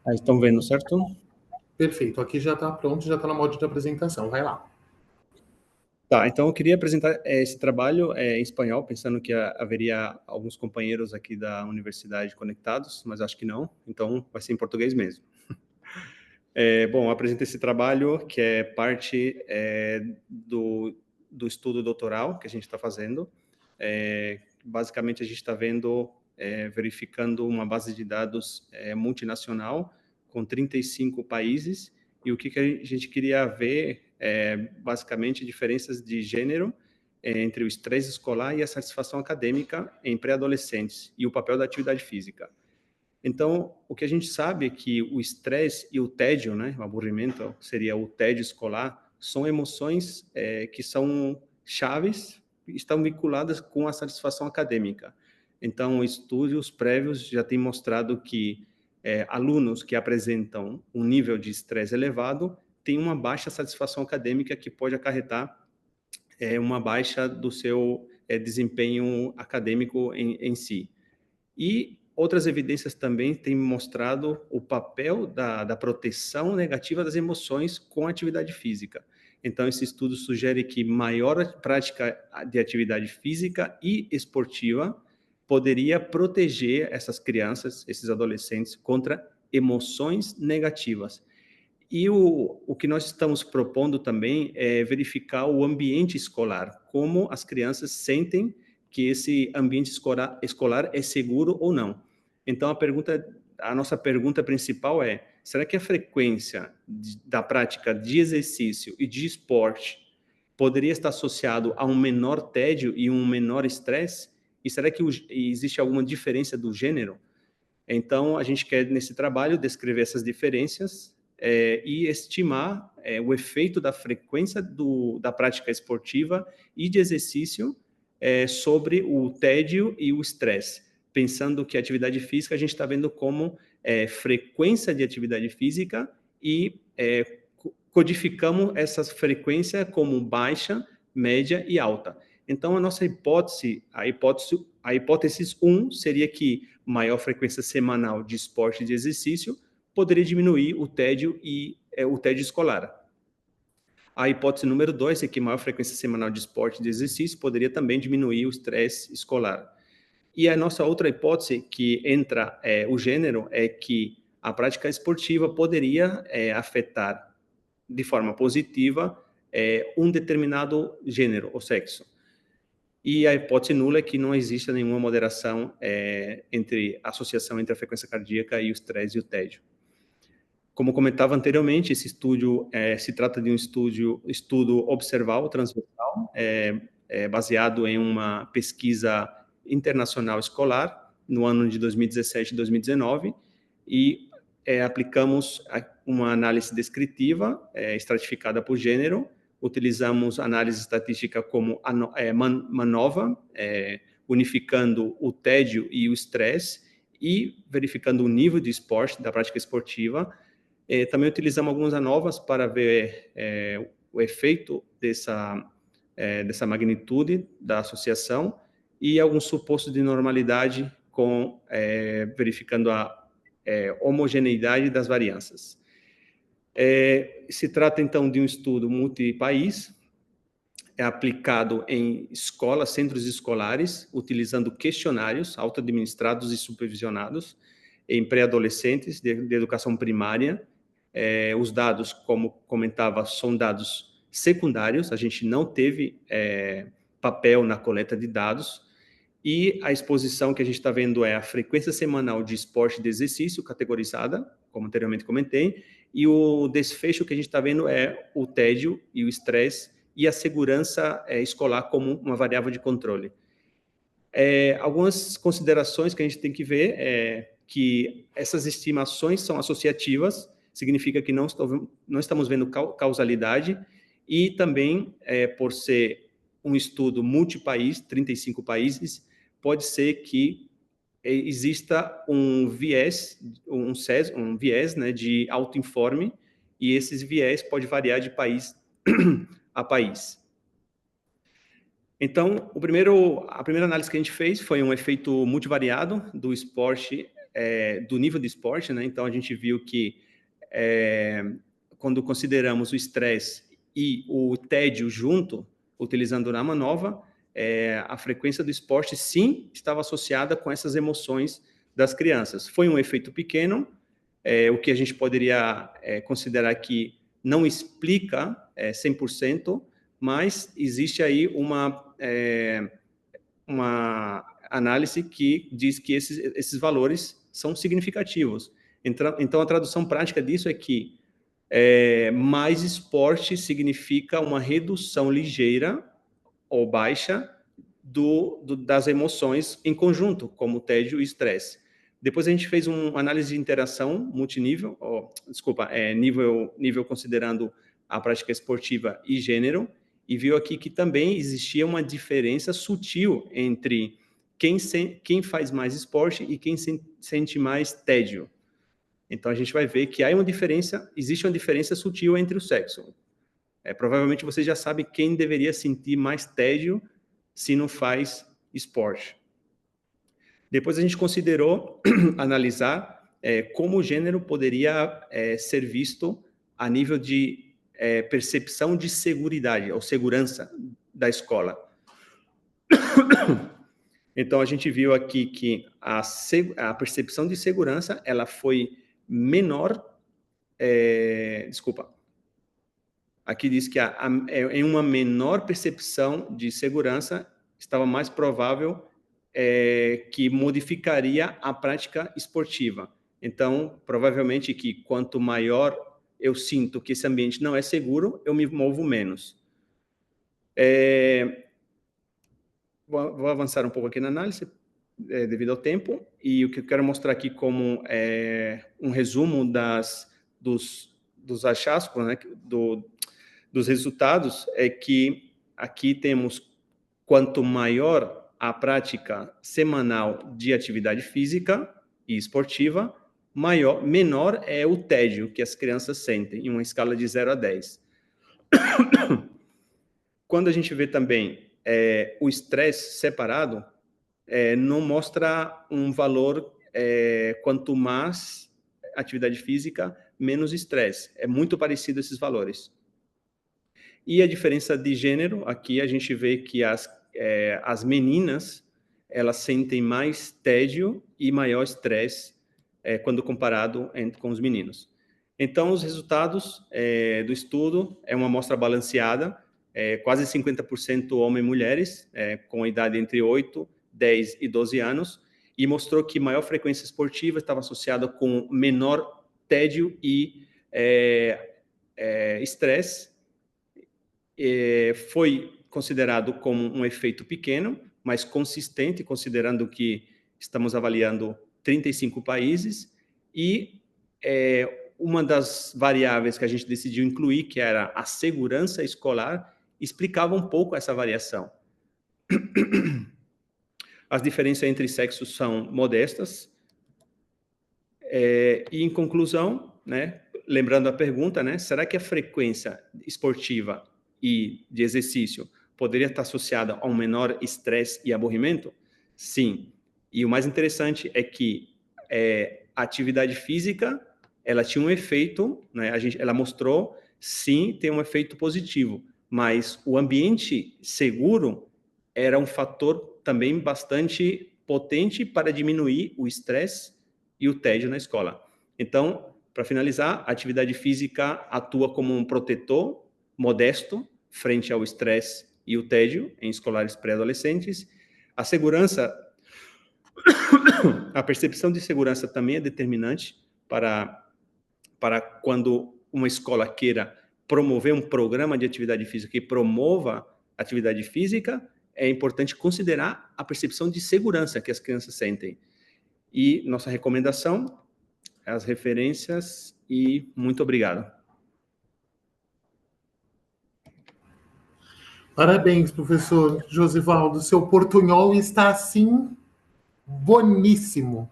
Aí estão vendo, certo? Perfeito, aqui já está pronto, já está na modo de apresentação, vai lá. Tá, então eu queria apresentar esse trabalho em espanhol, pensando que haveria alguns companheiros aqui da universidade conectados, mas acho que não, então vai ser em português mesmo. Bom, eu apresento esse trabalho que é parte do estudo doutoral que a gente está fazendo. Basicamente, a gente está verificando uma base de dados multinacional com 35 países, e o que a gente queria ver basicamente, diferenças de gênero entre o estresse escolar e a satisfação acadêmica em pré-adolescentes e o papel da atividade física. Então, o que a gente sabe é que o estresse e o tédio, né, o aburrimento, seria o tédio escolar, são emoções que são chaves e estão vinculadas com a satisfação acadêmica. Então, estudos prévios já têm mostrado que alunos que apresentam um nível de estresse elevado têm uma baixa satisfação acadêmica que pode acarretar uma baixa do seu desempenho acadêmico em si. E outras evidências também têm mostrado o papel da proteção negativa das emoções com a atividade física. Então, esse estudo sugere que maior prática de atividade física e esportiva poderia proteger essas crianças, esses adolescentes, contra emoções negativas. E o que nós estamos propondo também é verificar o ambiente escolar, como as crianças sentem que esse ambiente escolar é seguro ou não. Então, a nossa pergunta principal é: será que a frequência da prática de exercício e de esporte poderia estar associado a um menor tédio e um menor estresse? E será que existe alguma diferença do gênero? Então, a gente quer, nesse trabalho, descrever essas diferenças e estimar o efeito da frequência da prática esportiva e de exercício sobre o tédio e o estresse. Pensando que a atividade física a gente está vendo como frequência de atividade física e codificamos essa frequência como baixa, média e alta. Então, a nossa hipótese, a hipótese 1 seria que maior frequência semanal de esporte e de exercício poderia diminuir o tédio o tédio escolar. A hipótese número 2 é que maior frequência semanal de esporte e de exercício poderia também diminuir o estresse escolar. E a nossa outra hipótese, que entra o gênero, é que a prática esportiva poderia afetar de forma positiva um determinado gênero ou sexo. E a hipótese nula é que não existe nenhuma moderação entre associação entre a frequência cardíaca e o estresse e o tédio. Como comentava anteriormente, esse estudo se trata de um estudo observal, transversal, baseado em uma pesquisa internacional escolar no ano de 2017 e 2019, e aplicamos uma análise descritiva estratificada por gênero. Utilizamos análise estatística como MANOVA, unificando o tédio e o estresse e verificando o nível de esporte da prática esportiva. Também utilizamos algumas ANOVAs para ver o efeito dessa magnitude da associação e alguns supostos de normalidade verificando a homogeneidade das variâncias. Se trata, então, de um estudo multipaís, aplicado em escolas, centros escolares, utilizando questionários auto-administrados e supervisionados em pré-adolescentes de educação primária. Os dados, como comentava, são dados secundários, a gente não teve papel na coleta de dados, e a exposição que a gente está vendo é a frequência semanal de esporte de exercício categorizada, como anteriormente comentei, e o desfecho que a gente está vendo é o tédio e o estresse e a segurança escolar como uma variável de controle. Algumas considerações que a gente tem que ver é que essas estimações são associativas, significa que não estamos vendo causalidade, e também, por ser um estudo multipaís, 35 países, pode ser que exista um viés, um viés, né, de autoinforme, e esses viés pode variar de país a país. Então, a primeira análise que a gente fez foi um efeito multivariado do esporte do nível de esporte, né? Então, a gente viu que quando consideramos o estresse e o tédio junto, utilizando o Namanova, a frequência do esporte, sim, estava associada com essas emoções das crianças. Foi um efeito pequeno, o que a gente poderia considerar que não explica 100%, mas existe aí uma análise que diz que esses valores são significativos. Então, a tradução prática disso é que mais esporte significa uma redução ligeira ou baixa das emoções em conjunto, como tédio e estresse. Depois a gente fez uma análise de interação multinível, nível considerando a prática esportiva e gênero, e viu aqui que também existia uma diferença sutil entre quem faz mais esporte e quem sente mais tédio. Então a gente vai ver que existe uma diferença sutil entre o sexo. Provavelmente você já sabe quem deveria sentir mais tédio se não faz esporte. Depois a gente considerou analisar como o gênero poderia ser visto a nível de percepção de seguridade ou segurança da escola. Então, a gente viu aqui que a percepção de segurança ela foi menor. Aqui diz que em uma menor percepção de segurança estava mais provável que modificaria a prática esportiva. Então, provavelmente que quanto maior eu sinto que esse ambiente não é seguro, eu me movo menos. Vou avançar um pouco aqui na análise, devido ao tempo, e o que eu quero mostrar aqui como um resumo dos achados, né, dos resultados, é que aqui temos quanto maior a prática semanal de atividade física e esportiva, menor é o tédio que as crianças sentem, em uma escala de 0 a 10. Quando a gente vê também o estresse separado, não mostra um valor, quanto mais atividade física, menos estresse. É muito parecido esses valores. E a diferença de gênero, aqui a gente vê que as meninas, elas sentem mais tédio e maior estresse quando comparado com os meninos. Então, os resultados do estudo é uma amostra balanceada, quase 50% homens e mulheres, com idade entre 8, 10 e 12 anos, e mostrou que maior frequência esportiva estava associada com menor tédio e estresse. Foi considerado como um efeito pequeno, mas consistente, considerando que estamos avaliando 35 países, e uma das variáveis que a gente decidiu incluir, que era a segurança escolar, explicava um pouco essa variação. As diferenças entre sexos são modestas. E, em conclusão, né, lembrando a pergunta, né, será que a frequência esportiva e de exercício poderia estar associada a um menor estresse e aborrimento? Sim. E o mais interessante é que a atividade física, ela tinha um efeito, né, ela mostrou, sim, tem um efeito positivo, mas o ambiente seguro era um fator também bastante potente para diminuir o estresse e o tédio na escola. Então, para finalizar, a atividade física atua como um protetor modesto frente ao estresse e o tédio em escolares pré-adolescentes. A segurança, a percepção de segurança também é determinante para quando uma escola queira promover um programa de atividade física que promova atividade física, é importante considerar a percepção de segurança que as crianças sentem. E nossa recomendação, as referências, e muito obrigado. Parabéns, professor Josivaldo. Seu portunhol está, assim, boníssimo.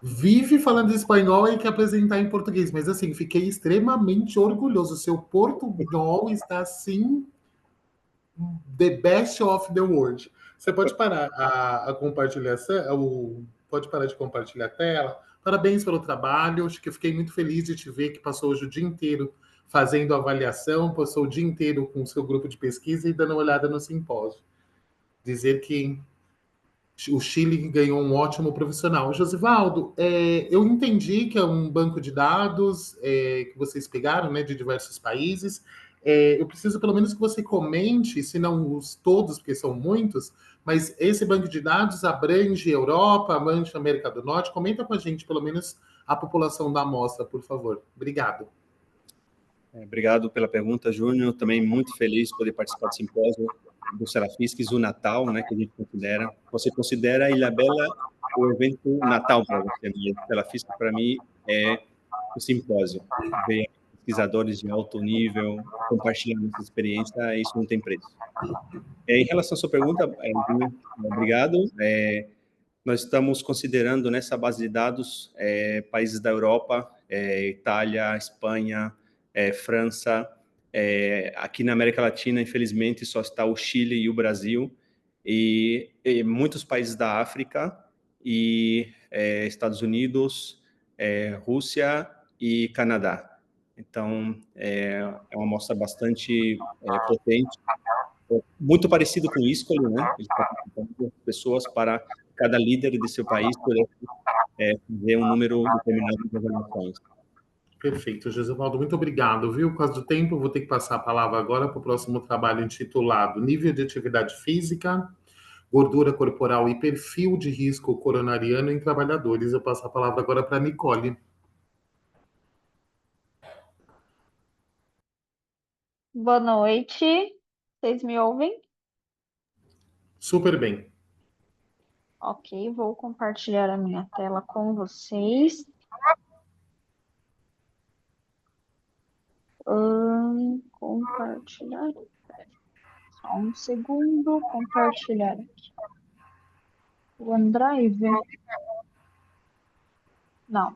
Vive falando espanhol e quer apresentar em português, mas, assim, fiquei extremamente orgulhoso. Seu portunhol está, assim, the best of the world. Você pode parar a compartilhação, Pode parar de compartilhar a tela. Parabéns pelo trabalho. Acho que eu fiquei muito feliz de te ver que passou hoje o dia inteiro fazendo avaliação, passou o dia inteiro com o seu grupo de pesquisa e dando uma olhada no simpósio. Dizer que o Chile ganhou um ótimo profissional. Josivaldo, eu entendi que é um banco de dados que vocês pegaram, né, de diversos países. Eu preciso pelo menos que você comente, se não os todos, porque são muitos, mas esse banco de dados abrange Europa, abrange América do Norte. Comenta com a gente, pelo menos, a população da amostra, por favor. Obrigado. Obrigado pela pergunta, Júnior. Também muito feliz de poder participar do simpósio do Serafisques, o Natal, né, que a gente considera. Você considera a Ilhabela o evento Natal para você, mas Serafisques, para mim, é o simpósio. Ver pesquisadores de alto nível compartilhando essa experiência, isso não tem preço. Em relação à sua pergunta, Júnior, obrigado. Nós estamos considerando nessa base de dados países da Europa, Itália, Espanha, França. Aqui na América Latina, infelizmente, só está o Chile e o Brasil, e muitos países da África, e Estados Unidos, Rússia e Canadá. Então, é uma amostra bastante potente, muito parecido com o ISCOLE, né? Ele está convidando pessoas para cada líder de seu país poder fazer um número determinado de avaliações. Perfeito, Josivaldo, muito obrigado, viu? Por causa do tempo, eu vou ter que passar a palavra agora para o próximo trabalho intitulado Nível de Atividade Física, Gordura Corporal e Perfil de Risco Coronariano em Trabalhadores. Eu passo a palavra agora para a Nicole. Boa noite, vocês me ouvem? Super bem. Ok, vou compartilhar a minha tela com vocês. Compartilhar. Só um segundo, compartilhar aqui. O OneDrive? Não.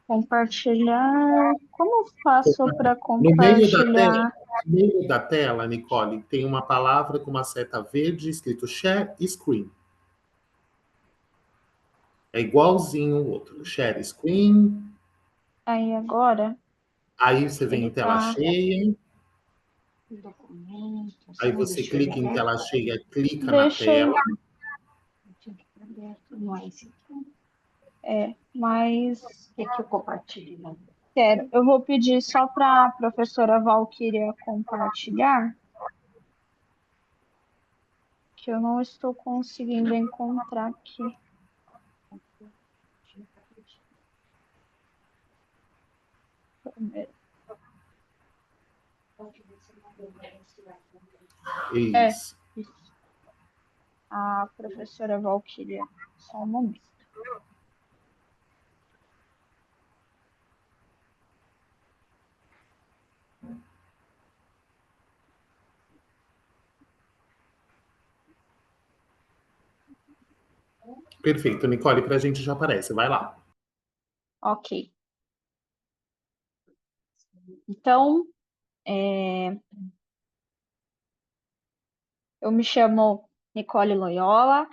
Compartilhar. Como faço para compartilhar? No meio da tela, Nicole, tem uma palavra com uma seta verde escrito Share Screen. É igualzinho o outro. Share Screen. Aí agora. Aí você vem em tela cheia. Aí você clica em tela cheia, clica na tela. Mas quer que eu compartilhe? Não? Quero. Eu vou pedir só para a professora Valquíria compartilhar, que eu não estou conseguindo encontrar aqui. Isso. Isso. A professora Valquíria, só um momento. Perfeito, Nicole, para a gente já aparece. Vai lá. Ok. Então, eu me chamo Nicole Loyola,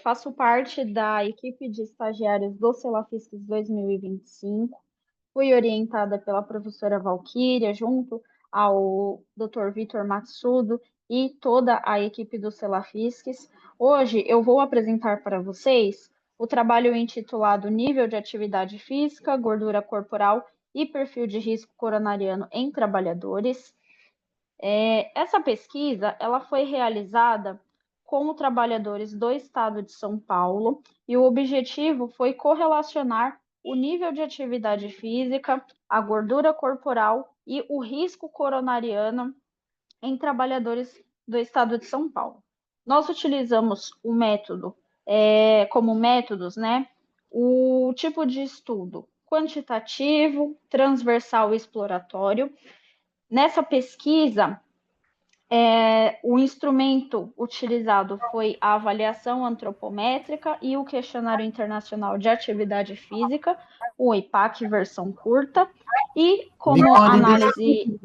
faço parte da equipe de estagiários do Celafisques 2025. Fui orientada pela professora Valquíria, junto ao Dr. Vitor Matsudo e toda a equipe do Celafisques. Hoje eu vou apresentar para vocês o trabalho intitulado Nível de Atividade Física, Gordura Corporal e Perfil de Risco Coronariano em Trabalhadores. Essa pesquisa ela foi realizada com trabalhadores do estado de São Paulo e o objetivo foi correlacionar o nível de atividade física, a gordura corporal e o risco coronariano em trabalhadores do estado de São Paulo. Nós utilizamos o método, como métodos, né? O tipo de estudo quantitativo, transversal e exploratório. Nessa pesquisa, O instrumento utilizado foi a avaliação antropométrica e o questionário internacional de atividade física, o IPAC versão curta, e como análise...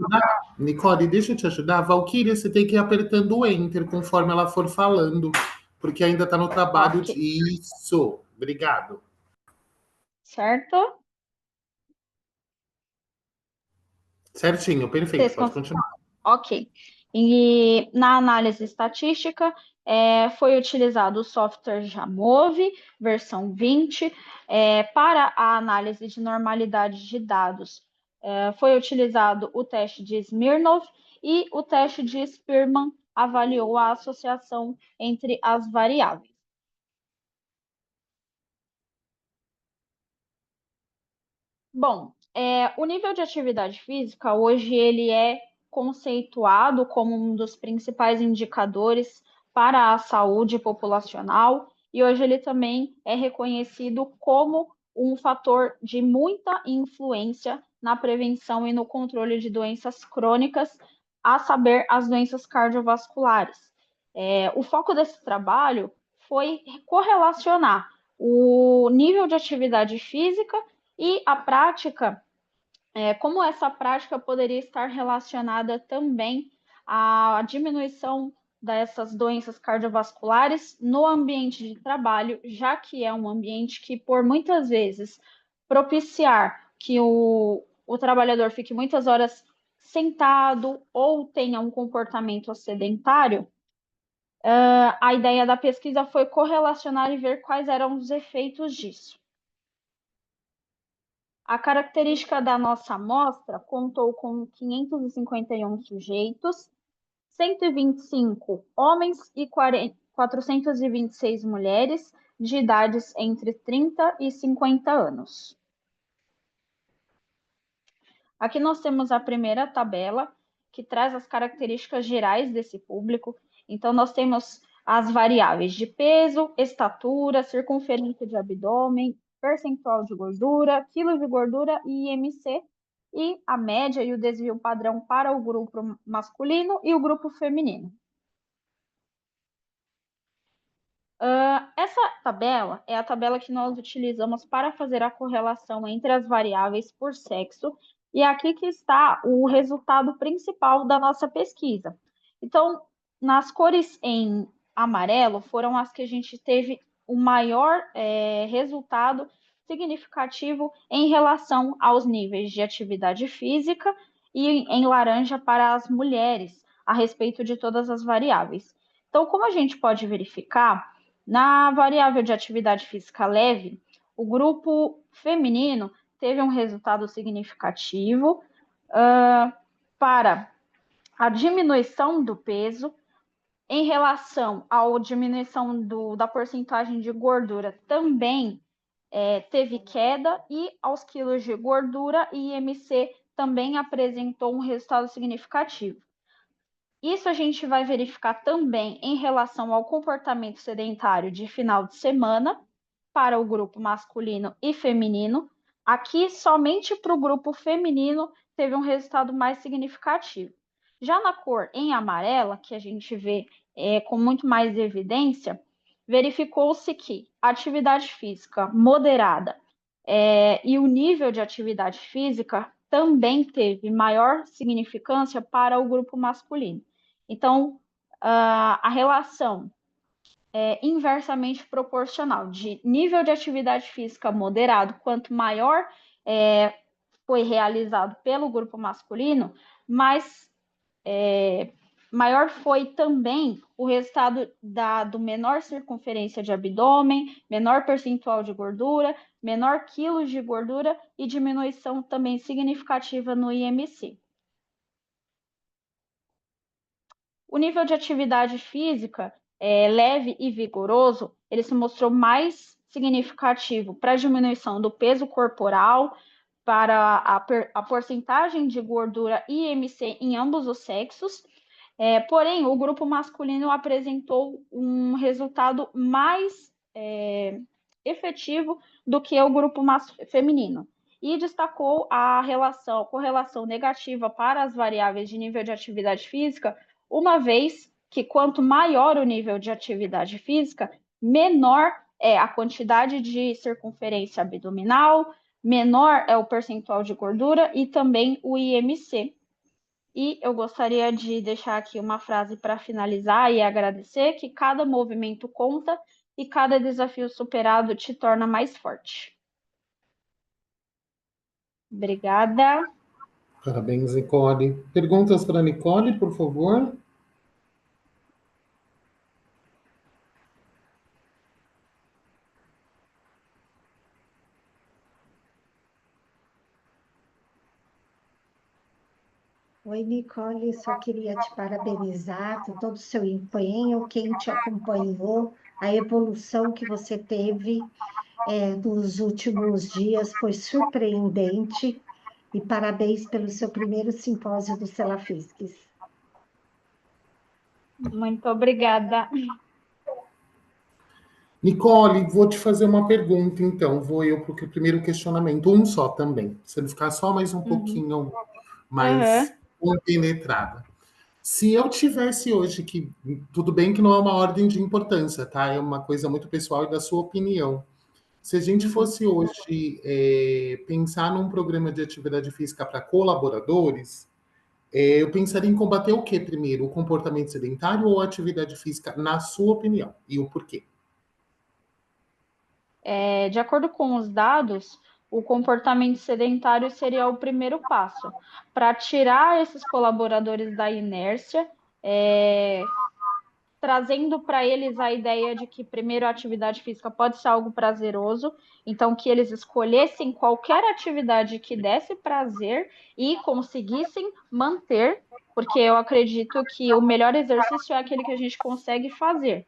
Nicole, deixa eu te ajudar. Valquíria, você tem que ir apertando o Enter conforme ela for falando, porque ainda está no trabalho. Okay. Isso, obrigado. Certo? Certinho, perfeito, pode continuar. Ok. E na análise estatística, foi utilizado o software Jamove, versão 20, para a análise de normalidade de dados. Foi utilizado o teste de Smirnov e o teste de Spearman avaliou a associação entre as variáveis. Bom, o nível de atividade física hoje ele é conceituado como um dos principais indicadores para a saúde populacional e hoje ele também é reconhecido como um fator de muita influência na prevenção e no controle de doenças crônicas, a saber, as doenças cardiovasculares. O foco desse trabalho foi correlacionar o nível de atividade física e a prática, como essa prática poderia estar relacionada também à diminuição dessas doenças cardiovasculares no ambiente de trabalho, já que é um ambiente que, por muitas vezes, propiciar que o trabalhador fique muitas horas sentado ou tenha um comportamento sedentário, a ideia da pesquisa foi correlacionar e ver quais eram os efeitos disso. A característica da nossa amostra contou com 551 sujeitos, 125 homens e 426 mulheres de idades entre 30 e 50 anos. Aqui nós temos a primeira tabela, que traz as características gerais desse público. Então, nós temos as variáveis de peso, estatura, circunferência de abdômen, percentual de gordura, quilo de gordura e IMC, e a média e o desvio padrão para o grupo masculino e o grupo feminino. Essa tabela é a tabela que nós utilizamos para fazer a correlação entre as variáveis por sexo, e aqui que está o resultado principal da nossa pesquisa. Então, nas cores em amarelo foram as que a gente teve o maior resultado significativo em relação aos níveis de atividade física, e em laranja para as mulheres, a respeito de todas as variáveis. Então, como a gente pode verificar, na variável de atividade física leve, o grupo feminino teve um resultado significativo para a diminuição do peso. Em relação à diminuição da porcentagem de gordura, também teve queda, e aos quilos de gordura, e IMC também apresentou um resultado significativo. Isso a gente vai verificar também em relação ao comportamento sedentário de final de semana para o grupo masculino e feminino. Aqui, somente para o grupo feminino, teve um resultado mais significativo. Já na cor em amarela, que a gente vê com muito mais evidência, verificou-se que a atividade física moderada e o nível de atividade física também teve maior significância para o grupo masculino. Então, a relação é inversamente proporcional de nível de atividade física moderado, quanto maior foi realizado pelo grupo masculino, maior foi também o resultado do menor circunferência de abdômen, menor percentual de gordura, menor quilos de gordura e diminuição também significativa no IMC. O nível de atividade física leve e vigoroso, ele se mostrou mais significativo para a diminuição do peso corporal, para a porcentagem de gordura e IMC em ambos os sexos. Porém, o grupo masculino apresentou um resultado mais efetivo do que o grupo feminino, e destacou a correlação negativa para as variáveis de nível de atividade física, uma vez que quanto maior o nível de atividade física, menor é a quantidade de circunferência abdominal, menor é o percentual de gordura e também o IMC. E eu gostaria de deixar aqui uma frase para finalizar e agradecer que cada movimento conta e cada desafio superado te torna mais forte. Obrigada. Parabéns, Nicole. Perguntas para a Nicole, por favor? Oi, Nicole, só queria te parabenizar por todo o seu empenho, quem te acompanhou, a evolução que você teve nos últimos dias foi surpreendente e parabéns pelo seu primeiro simpósio do Celafisques. Muito obrigada. Nicole, vou te fazer uma pergunta, então. Vou eu para o primeiro questionamento, um só também. Pra você não ficar só mais um pouquinho mais compenetrada. Se eu tivesse hoje que, tudo bem que não é uma ordem de importância, tá? É uma coisa muito pessoal e da sua opinião. Se a gente fosse hoje pensar num programa de atividade física para colaboradores, eu pensaria em combater o que primeiro? O comportamento sedentário ou a atividade física, na sua opinião? E o porquê? De acordo com os dados, o comportamento sedentário seria o primeiro passo para tirar esses colaboradores da inércia, trazendo para eles a ideia de que, primeiro, a atividade física pode ser algo prazeroso, então que eles escolhessem qualquer atividade que desse prazer e conseguissem manter, porque eu acredito que o melhor exercício é aquele que a gente consegue fazer.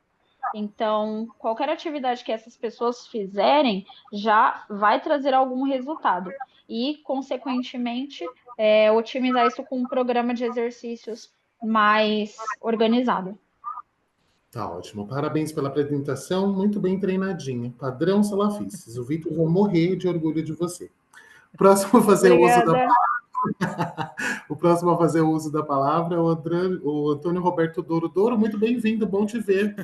Então, qualquer atividade que essas pessoas fizerem já vai trazer algum resultado. E, consequentemente, otimizar isso com um programa de exercícios mais organizado. Tá ótimo. Parabéns pela apresentação, muito bem treinadinha. Padrão Salafistas. O Vitor vai morrer de orgulho de você. O próximo a fazer uso da, Obrigada. o próximo a fazer uso da palavra é o Antônio Roberto Douro. Douro, muito bem-vindo, bom te ver.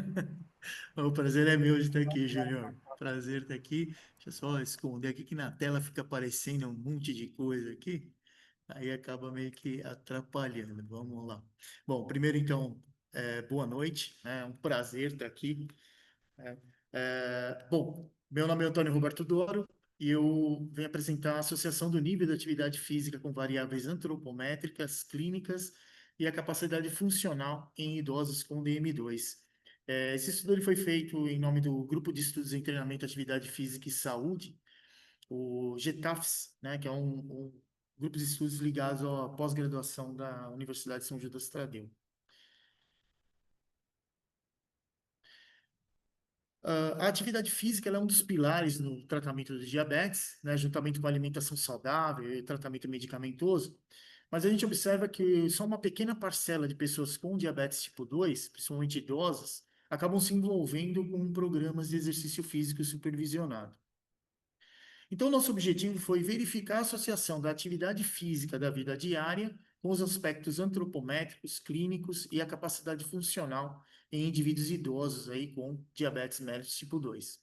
O prazer é meu de estar aqui, Júnior. Prazer estar aqui. Deixa eu só esconder aqui que na tela fica aparecendo um monte de coisa aqui. Aí acaba meio que atrapalhando. Vamos lá. Bom, primeiro então, boa noite. É um prazer estar aqui. Bom, meu nome é Antônio Roberto Douro e eu venho apresentar a Associação do Nível da Atividade Física com Variáveis Antropométricas, Clínicas e a Capacidade Funcional em Idosos com DM2. Esse estudo ele foi feito em nome do Grupo de Estudos em Treinamento, Atividade Física e Saúde, o GETAFS, né, que é um grupo de estudos ligados à pós-graduação da Universidade de São Judas Tadeu. A atividade física ela é um dos pilares no tratamento do diabetes, né, juntamente com a alimentação saudável e tratamento medicamentoso, mas a gente observa que só uma pequena parcela de pessoas com diabetes tipo 2, principalmente idosas, acabam se envolvendo com programas de exercício físico supervisionado. Então, nosso objetivo foi verificar a associação da atividade física da vida diária com os aspectos antropométricos, clínicos e a capacidade funcional em indivíduos idosos aí com diabetes mellitus tipo 2.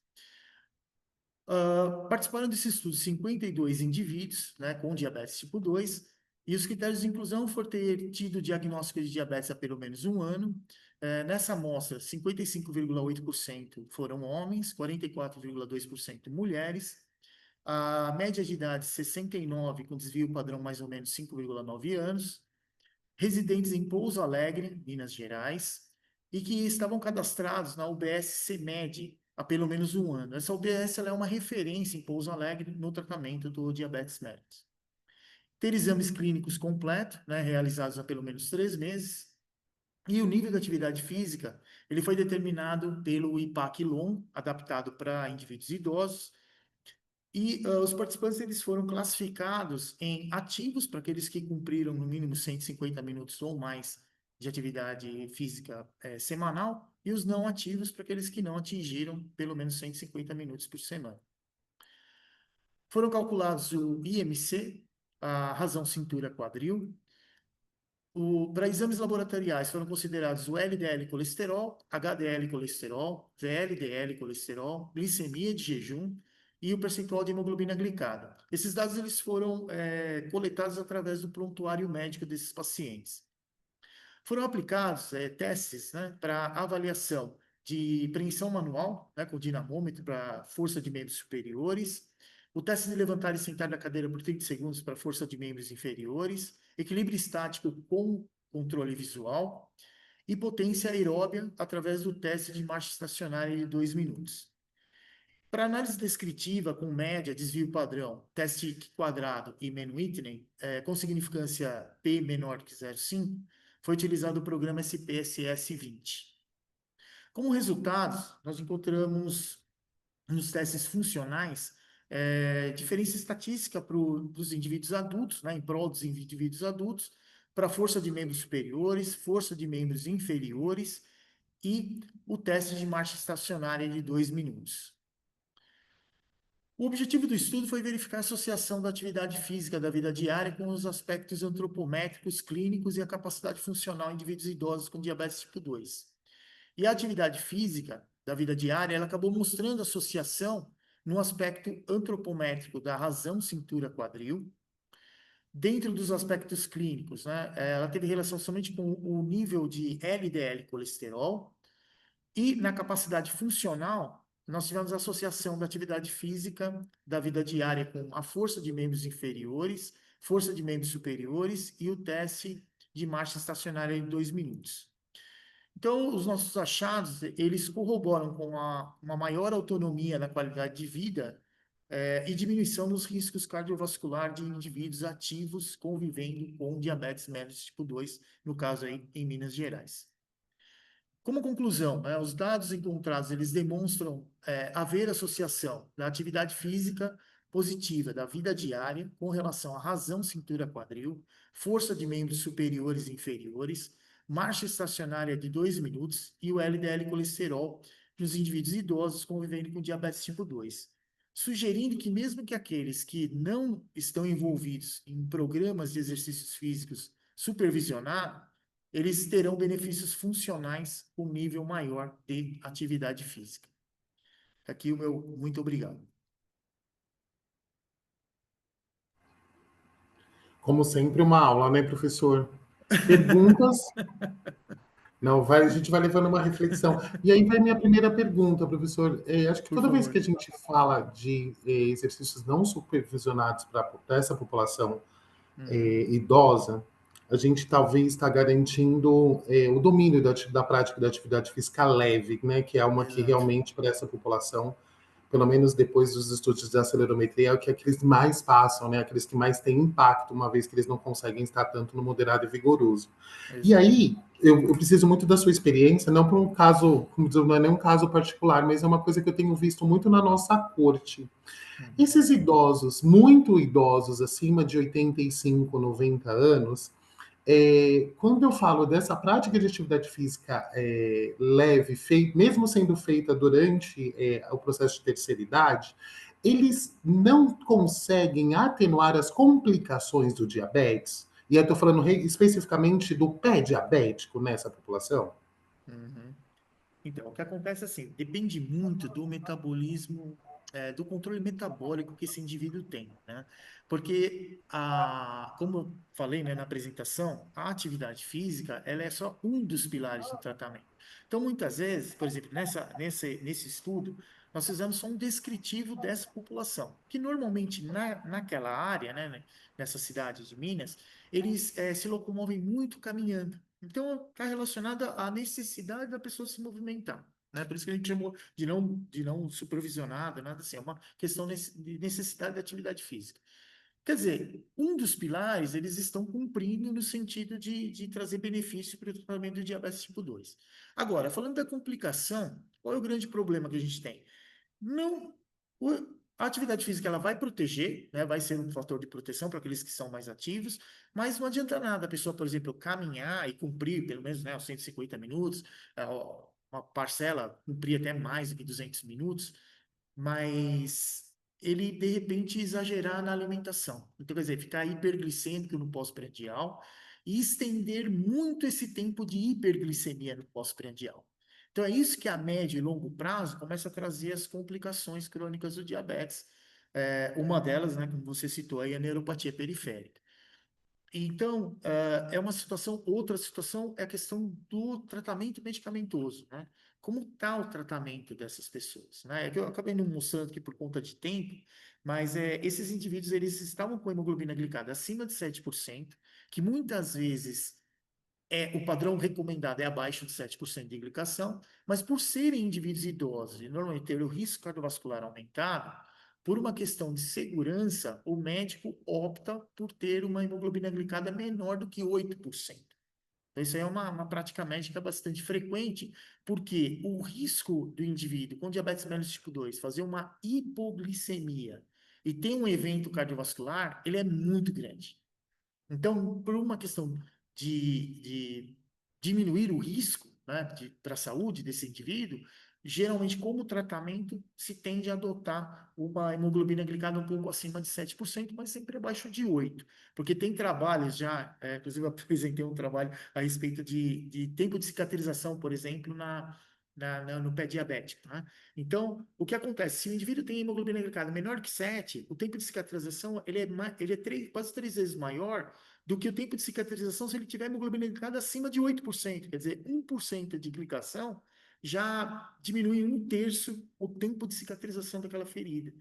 Participaram desse estudo 52 indivíduos, né, com diabetes tipo 2, e os critérios de inclusão foram ter tido diagnóstico de diabetes há pelo menos um ano. Nessa amostra, 55,8% foram homens, 44,2% mulheres. A média de idade 69, com desvio padrão mais ou menos 5,9 anos, residentes em Pouso Alegre, Minas Gerais, e que estavam cadastrados na UBS CEMED há pelo menos um ano. Essa UBS ela é uma referência em Pouso Alegre no tratamento do diabetes mellitus. Ter exames clínicos completos, né, realizados há pelo menos 3 meses, e o nível de atividade física, ele foi determinado pelo IPAC-LOM, adaptado para indivíduos idosos, e os participantes eles foram classificados em ativos para aqueles que cumpriram no mínimo 150 minutos ou mais de atividade física semanal, e os não ativos para aqueles que não atingiram pelo menos 150 minutos por semana. Foram calculados o IMC, a razão cintura quadril, Para exames laboratoriais foram considerados o LDL colesterol, HDL colesterol, VLDL colesterol, glicemia de jejum e o percentual de hemoglobina glicada. Esses dados eles foram coletados através do prontuário médico desses pacientes. Foram aplicados testes, né, para avaliação de preensão manual, né, com dinamômetro para força de membros superiores, o teste de levantar e sentar da cadeira por 30 segundos para força de membros inferiores, equilíbrio estático com controle visual e potência aeróbia através do teste de marcha estacionária de 2 minutos. Para análise descritiva com média, desvio padrão, teste quadrado e Mann-Whitney, com significância P menor que 0,5, foi utilizado o programa SPSS-20. Como resultados, nós encontramos nos testes funcionais diferença estatística para os indivíduos adultos, né, em prol dos indivíduos adultos, para força de membros superiores, força de membros inferiores e o teste de marcha estacionária de 2 minutos. O objetivo do estudo foi verificar a associação da atividade física da vida diária com os aspectos antropométricos, clínicos e a capacidade funcional em indivíduos idosos com diabetes tipo 2. E a atividade física da vida diária, ela acabou mostrando associação no aspecto antropométrico da razão cintura-quadril. Dentro dos aspectos clínicos, né, ela teve relação somente com o nível de LDL colesterol, e na capacidade funcional, nós tivemos a associação da atividade física da vida diária com a força de membros inferiores, força de membros superiores e o teste de marcha estacionária em 2 minutos. Então, os nossos achados, eles corroboram com uma maior autonomia na qualidade de vida e diminuição nos riscos cardiovasculares de indivíduos ativos convivendo com diabetes mellitus tipo 2, no caso aí em Minas Gerais. Como conclusão, os dados encontrados, eles demonstram haver associação da atividade física positiva da vida diária com relação à razão cintura-quadril, força de membros superiores e inferiores, marcha estacionária de 2 minutos e o LDL colesterol nos indivíduos idosos convivendo com diabetes tipo 2, sugerindo que mesmo que aqueles que não estão envolvidos em programas de exercícios físicos supervisionados, eles terão benefícios funcionais com nível maior de atividade física. Aqui o meu muito obrigado. Como sempre, uma aula, né, professor? Perguntas? Não, a gente vai levando uma reflexão. E aí vai minha primeira pergunta, professor. Acho que Por toda vez favor. que a gente fala de exercícios não supervisionados para essa população idosa, a gente talvez está garantindo o domínio da prática da atividade física leve, né? Que é uma que Exato. realmente para essa população, pelo menos depois dos estudos de acelerometria, é o que aqueles mais passam, né? Aqueles que mais têm impacto, uma vez que eles não conseguem estar tanto no moderado e vigoroso. Exato. E aí, eu preciso muito da sua experiência, não para um caso, como dizer, não é nem um caso particular, mas é uma coisa que eu tenho visto muito na nossa corte. Esses idosos, muito idosos, acima de 85, 90 anos, quando eu falo dessa prática de atividade física leve, mesmo sendo feita durante o processo de terceira idade, eles não conseguem atenuar as complicações do diabetes? E eu estou falando especificamente do pé diabético nessa população? Uhum. Então, o que acontece assim, depende muito do metabolismo, do controle metabólico que esse indivíduo tem, né? Porque, como eu falei, né, na apresentação, a atividade física, ela é só um dos pilares do tratamento. Então, muitas vezes, por exemplo, nesse estudo, nós fizemos só um descritivo dessa população, que normalmente naquela área, né, nessa cidade de Minas, eles se locomovem muito caminhando. Então, está relacionada à necessidade da pessoa se movimentar, né? Por isso que a gente chamou de não supervisionada, nada assim, é uma questão de necessidade de atividade física. Quer dizer, um dos pilares eles estão cumprindo no sentido de trazer benefício para o tratamento do diabetes tipo 2. Agora, falando da complicação, qual é o grande problema que a gente tem? Não, a atividade física ela vai proteger, né, vai ser um fator de proteção para aqueles que são mais ativos, mas não adianta nada a pessoa, por exemplo, caminhar e cumprir pelo menos, né, os 150 minutos, uma parcela cumprir até mais do que 200 minutos, mas ele, de repente, exagerar na alimentação. Então, quer dizer, ficar hiperglicêmico no pós-prandial e estender muito esse tempo de hiperglicemia no pós-prandial. Então, é isso que a médio e longo prazo começa a trazer as complicações crônicas do diabetes. Uma delas, né, como você citou aí, a neuropatia periférica. Então, é uma situação. Outra situação é a questão do tratamento medicamentoso, né? Como está o tratamento dessas pessoas, né? É que eu acabei não mostrando aqui por conta de tempo, mas esses indivíduos, eles estavam com hemoglobina glicada acima de 7%, que muitas vezes o padrão recomendado é abaixo de 7% de glicação, mas por serem indivíduos idosos e normalmente ter o risco cardiovascular aumentado, por uma questão de segurança, o médico opta por ter uma hemoglobina glicada menor do que 8%. Então, isso aí é uma prática médica bastante frequente, porque o risco do indivíduo com diabetes mellitus tipo 2 fazer uma hipoglicemia e ter um evento cardiovascular, ele é muito grande. Então, por uma questão de diminuir o risco, né, para a saúde desse indivíduo, geralmente, como tratamento, se tende a adotar uma hemoglobina glicada um pouco acima de 7%, mas sempre abaixo de 8%. Porque tem trabalhos já, inclusive eu apresentei um trabalho a respeito de tempo de cicatrização, por exemplo, no pé diabético, né? Então, o que acontece? Se o indivíduo tem hemoglobina glicada menor que 7, o tempo de cicatrização ele é quase 3 vezes maior do que o tempo de cicatrização se ele tiver hemoglobina glicada acima de 8%. Quer dizer, 1% de glicação já diminui 1/3 o tempo de cicatrização daquela ferida.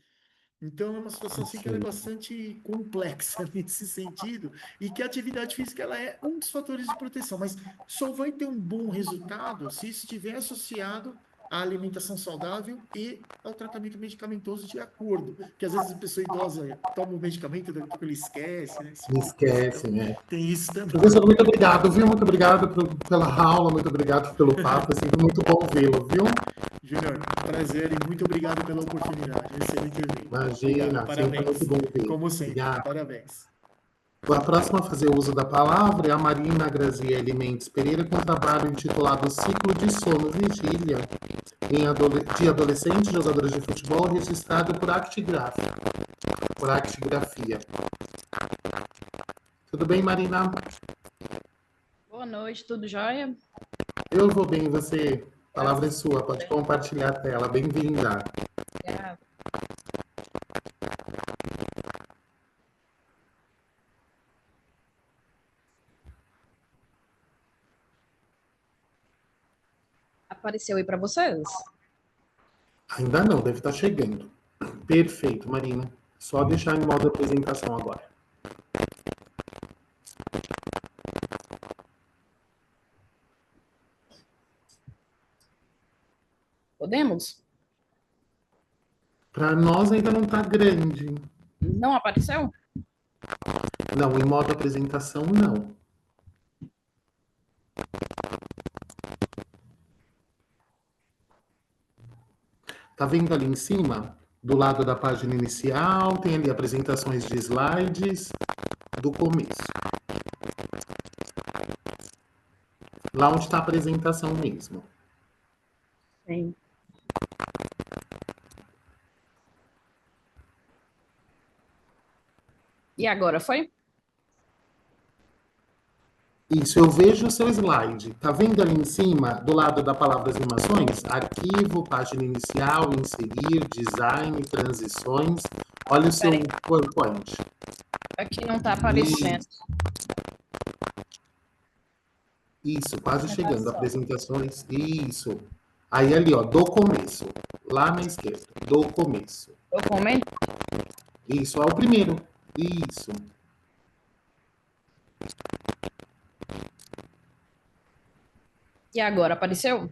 Então, é uma situação assim que ela é bastante complexa nesse sentido, e que a atividade física ela é um dos fatores de proteção, mas só vai ter um bom resultado se estiver associado à alimentação saudável e ao tratamento medicamentoso de acordo. Porque às vezes a pessoa idosa toma o medicamento, daqui a pouco ele esquece, né? Esquece, Então, né? tem isso também. Professor, muito obrigado, viu? Muito obrigado pela aula, muito obrigado pelo papo, é sempre muito bom vê-lo, viu? Júnior, prazer e muito obrigado pela oportunidade. Excelente evento. Imagina, Obrigado, sempre é parabéns. muito bom ver. Como sempre, Obrigado. parabéns. A próxima a fazer uso da palavra é a Marina Graziele Mendes Pereira, com trabalho intitulado Ciclo de Sono Vigília de adolescentes jogadores de futebol, registrado por actigrafia. Tudo bem, Marina? Boa noite, tudo jóia? Eu vou bem, você? A palavra é sua, pode compartilhar a tela. Bem-vinda. Obrigada. Apareceu aí para vocês? Ainda não, deve estar chegando. Perfeito, Marina. Só deixar em modo apresentação agora. Podemos? Para nós ainda não está grande. Não apareceu? Não, em modo apresentação, não. Tá vendo ali em cima? Do lado da página inicial, tem ali apresentações de slides do começo. Lá onde está a apresentação mesmo. Sim. E agora, foi? Isso, eu vejo o seu slide. Tá vendo ali em cima, do lado da palavra animações? Arquivo, página inicial, inserir, design, transições. Olha o seu PowerPoint. Aqui não está aparecendo. Isso, quase chegando. Apresentações. Isso. Aí ali, ó, do começo. Lá na esquerda. Do começo. Documento? Isso, é o primeiro. Isso. E agora, apareceu?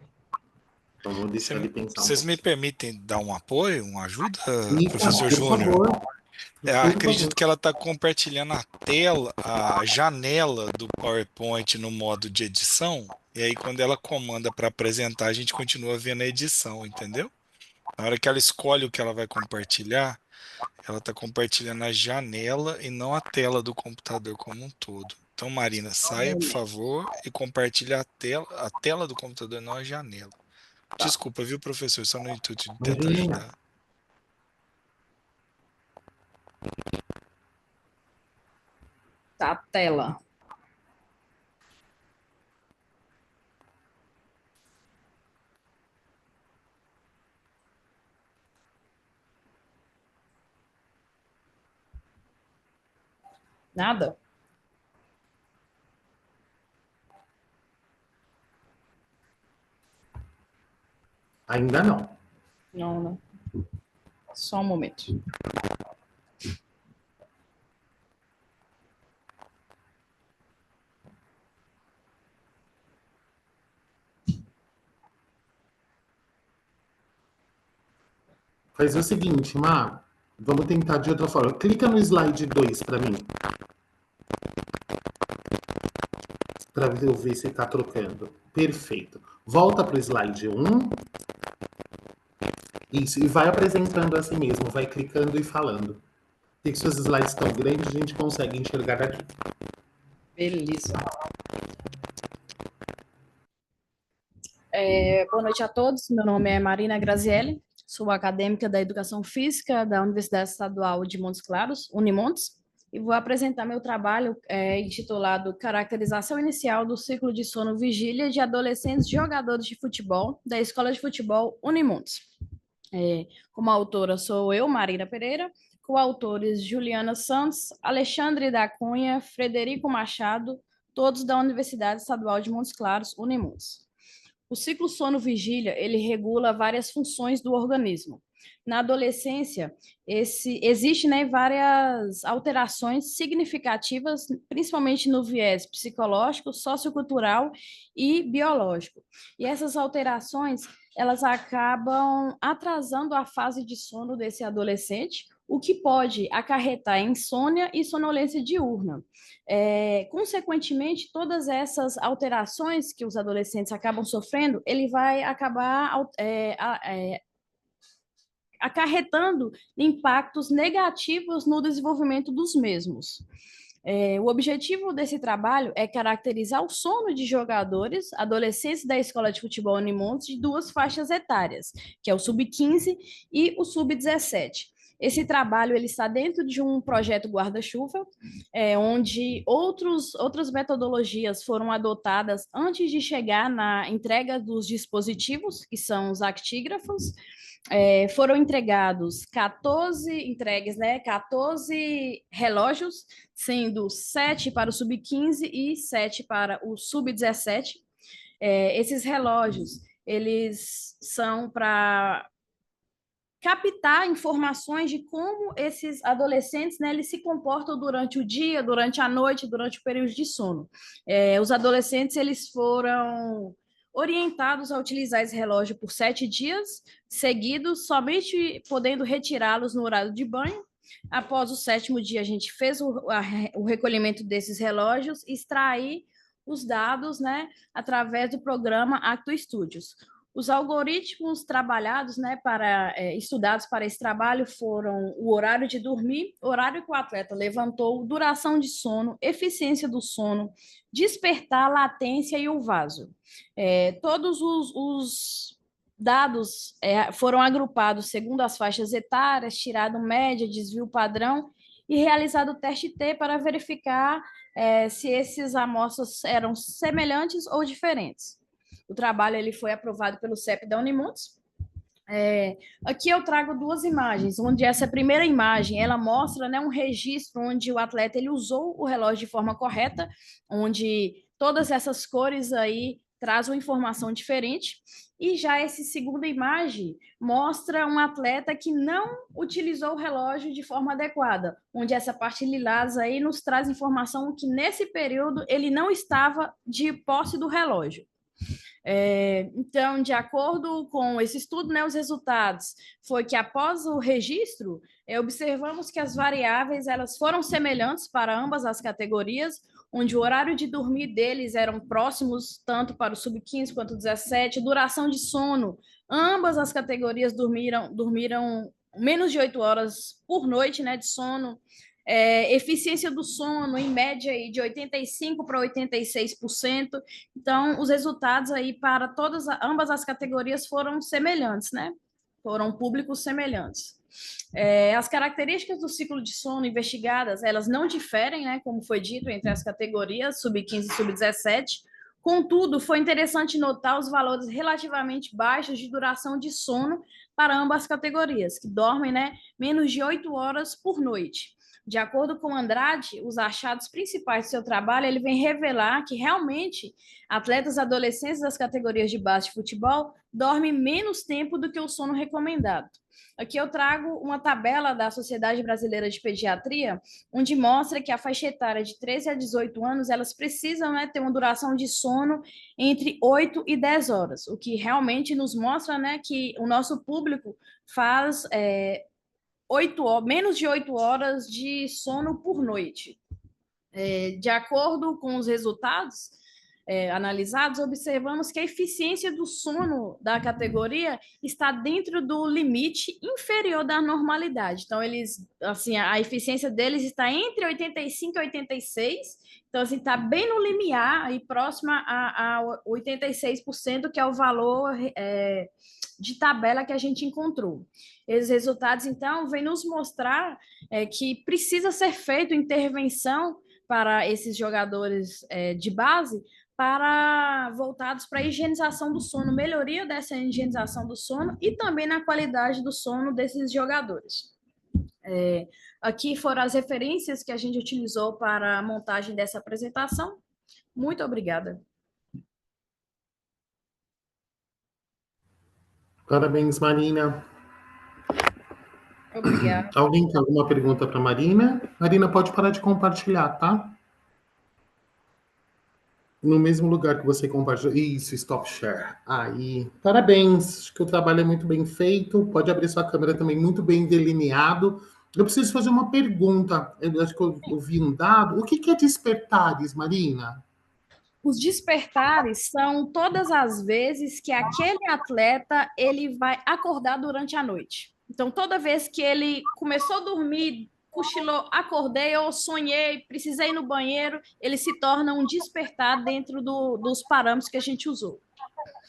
Então, vou deixar ele pensar um Vocês pouco. me permitem dar um apoio, uma ajuda, Isso, professor por Júnior? favor. Acredito que ela está compartilhando a tela, a janela do PowerPoint no modo de edição, e aí quando ela comanda para apresentar, a gente continua vendo a edição, entendeu? Na hora que ela escolhe o que ela vai compartilhar, ela está compartilhando a janela e não a tela do computador como um todo. Então, Marina, saia, por favor, e compartilhe a tela do computador, não a janela. Desculpa, viu, professor? Só no intuito de tentar Imagina. ajudar. Tá a tela. Nada? Ainda não. Não, não. Só um momento. Faz o seguinte, Má, vamos tentar de outra forma. Clica no slide 2 para mim. Para eu ver se está trocando. Perfeito. Volta para o slide 1. Isso, e vai apresentando assim mesmo, vai clicando e falando. Tem que seus slides estão grandes, a gente consegue enxergar aqui. Beleza. Boa noite a todos. Meu nome é Marina Grazielli. Sou acadêmica da Educação Física da Universidade Estadual de Montes Claros, Unimontes, e vou apresentar meu trabalho intitulado Caracterização Inicial do Ciclo de Sono Vigília de Adolescentes Jogadores de Futebol da Escola de Futebol Unimontes. Como autora sou eu, Marina Pereira, coautores Juliana Santos, Alexandre da Cunha, Frederico Machado, todos da Universidade Estadual de Montes Claros, Unimontes. O ciclo sono-vigília, ele regula várias funções do organismo. Na adolescência, existe, né, várias alterações significativas, principalmente no viés psicológico, sociocultural e biológico. E essas alterações, elas acabam atrasando a fase de sono desse adolescente, o que pode acarretar insônia e sonolência diurna. Consequentemente, todas essas alterações que os adolescentes acabam sofrendo, ele vai acabar acarretando impactos negativos no desenvolvimento dos mesmos. O objetivo desse trabalho é caracterizar o sono de jogadores, adolescentes da Escola de Futebol Unimontes de duas faixas etárias, que é o sub-15 e o sub-17. Esse trabalho ele está dentro de um projeto guarda-chuva, onde outras metodologias foram adotadas antes de chegar na entrega dos dispositivos, que são os actígrafos. Foram entregados 14 relógios, sendo 7 para o sub-15 e 7 para o sub-17. Esses relógios, eles são para captar informações de como esses adolescentes, né, eles se comportam durante o dia, durante a noite, durante o período de sono. Os adolescentes, eles foram orientados a utilizar esse relógio por 7 dias seguidos, somente podendo retirá-los no horário de banho. Após o 7º dia, a gente fez o recolhimento desses relógios e extrair os dados, né, através do programa Acto Studios. Os algoritmos trabalhados, né, estudados para esse trabalho foram o horário de dormir, horário que o atleta levantou, duração de sono, eficiência do sono, despertar, latência e o vaso. Todos os dados foram agrupados segundo as faixas etárias, tirado média, desvio padrão e realizado o teste T para verificar se esses amostras eram semelhantes ou diferentes. O trabalho ele foi aprovado pelo CEP da Unimontes. Aqui eu trago duas imagens, onde essa primeira imagem, ela mostra, né, um registro onde o atleta ele usou o relógio de forma correta, onde todas essas cores aí trazem uma informação diferente. E já essa segunda imagem mostra um atleta que não utilizou o relógio de forma adequada, onde essa parte lilás aí nos traz informação que nesse período ele não estava de posse do relógio. Então, de acordo com esse estudo, né, os resultados foi que após o registro, observamos que as variáveis elas foram semelhantes para ambas as categorias, onde o horário de dormir deles eram próximos tanto para o sub-15 quanto o 17, duração de sono, ambas as categorias dormiram menos de 8 horas por noite, né, de sono. Eficiência do sono, em média, aí, de 85% para 86%. Então, os resultados aí para ambas as categorias foram semelhantes, né? Foram públicos semelhantes. As características do ciclo de sono investigadas, elas não diferem, né, como foi dito, entre as categorias sub-15 e sub-17. Contudo, foi interessante notar os valores relativamente baixos de duração de sono para ambas as categorias, que dormem, né, menos de 8 horas por noite. De acordo com Andrade, os achados principais do seu trabalho, ele vem revelar que realmente atletas adolescentes das categorias de base de futebol dormem menos tempo do que o sono recomendado. Aqui eu trago uma tabela da Sociedade Brasileira de Pediatria, onde mostra que a faixa etária de 13 a 18 anos, elas precisam, né, ter uma duração de sono entre 8 e 10 horas, o que realmente nos mostra, né, que o nosso público faz menos de 8 horas de sono por noite. De acordo com os resultados analisados, observamos que a eficiência do sono da categoria está dentro do limite inferior da normalidade. Então, a eficiência deles está entre 85 e 86, então, assim, está bem no limiar, e próxima a 86%, que é o valor de tabela que a gente encontrou. Esses resultados, então, vêm nos mostrar que precisa ser feita intervenção para esses jogadores de base, voltados para a higienização do sono, melhoria dessa higienização do sono e também na qualidade do sono desses jogadores. Aqui foram as referências que a gente utilizou para a montagem dessa apresentação. Muito obrigada. Parabéns, Marina. Obrigada. Alguém tem alguma pergunta para Marina? Marina, pode parar de compartilhar, tá? No mesmo lugar que você compartilhou. Isso, stop share. Aí, parabéns. Acho que o trabalho é muito bem feito. Pode abrir sua câmera também, muito bem delineado. Eu preciso fazer uma pergunta. Eu acho que eu ouvi um dado. O que é despertares, Marina? Os despertares são todas as vezes que aquele atleta ele vai acordar durante a noite. Então, toda vez que ele começou a dormir, cochilou, acordei, eu sonhei, precisei ir no banheiro, ele se torna um despertar dentro dos parâmetros que a gente usou.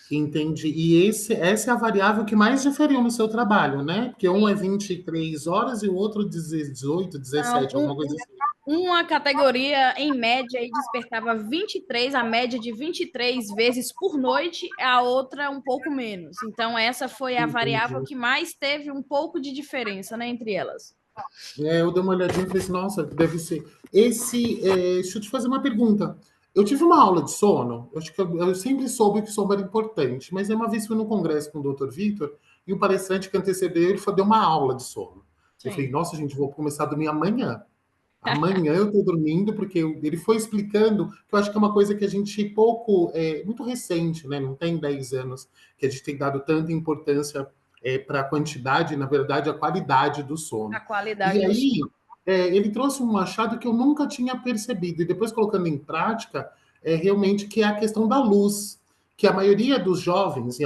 Entendi. E essa é a variável que mais diferiu no seu trabalho, né? Porque um é 23 horas e o outro 18, 17, alguma coisa assim. Uma categoria, em média, aí despertava 23, a média de 23 vezes por noite, a outra um pouco menos. Então, essa foi a variável que mais teve um pouco de diferença, né, entre elas. Eu dei uma olhadinha e falei assim, nossa, deve ser. Deixa eu te fazer uma pergunta. Eu tive uma aula de sono, eu acho que eu sempre soube que sono era importante, mas uma vez fui no congresso com o Dr. Vitor, e o palestrante que antecedeu ele deu uma aula de sono. Sim. Eu falei, nossa, gente, vou começar a dormir amanhã. Amanhã eu tô dormindo, porque ele foi explicando, que eu acho que é uma coisa que a gente muito recente, né? Não tem 10 anos, que a gente tem dado tanta importância para a quantidade, na verdade, a qualidade do sono. A qualidade E aí, ele trouxe um achado que eu nunca tinha percebido, e depois colocando em prática, realmente que é a questão da luz, que a maioria dos jovens,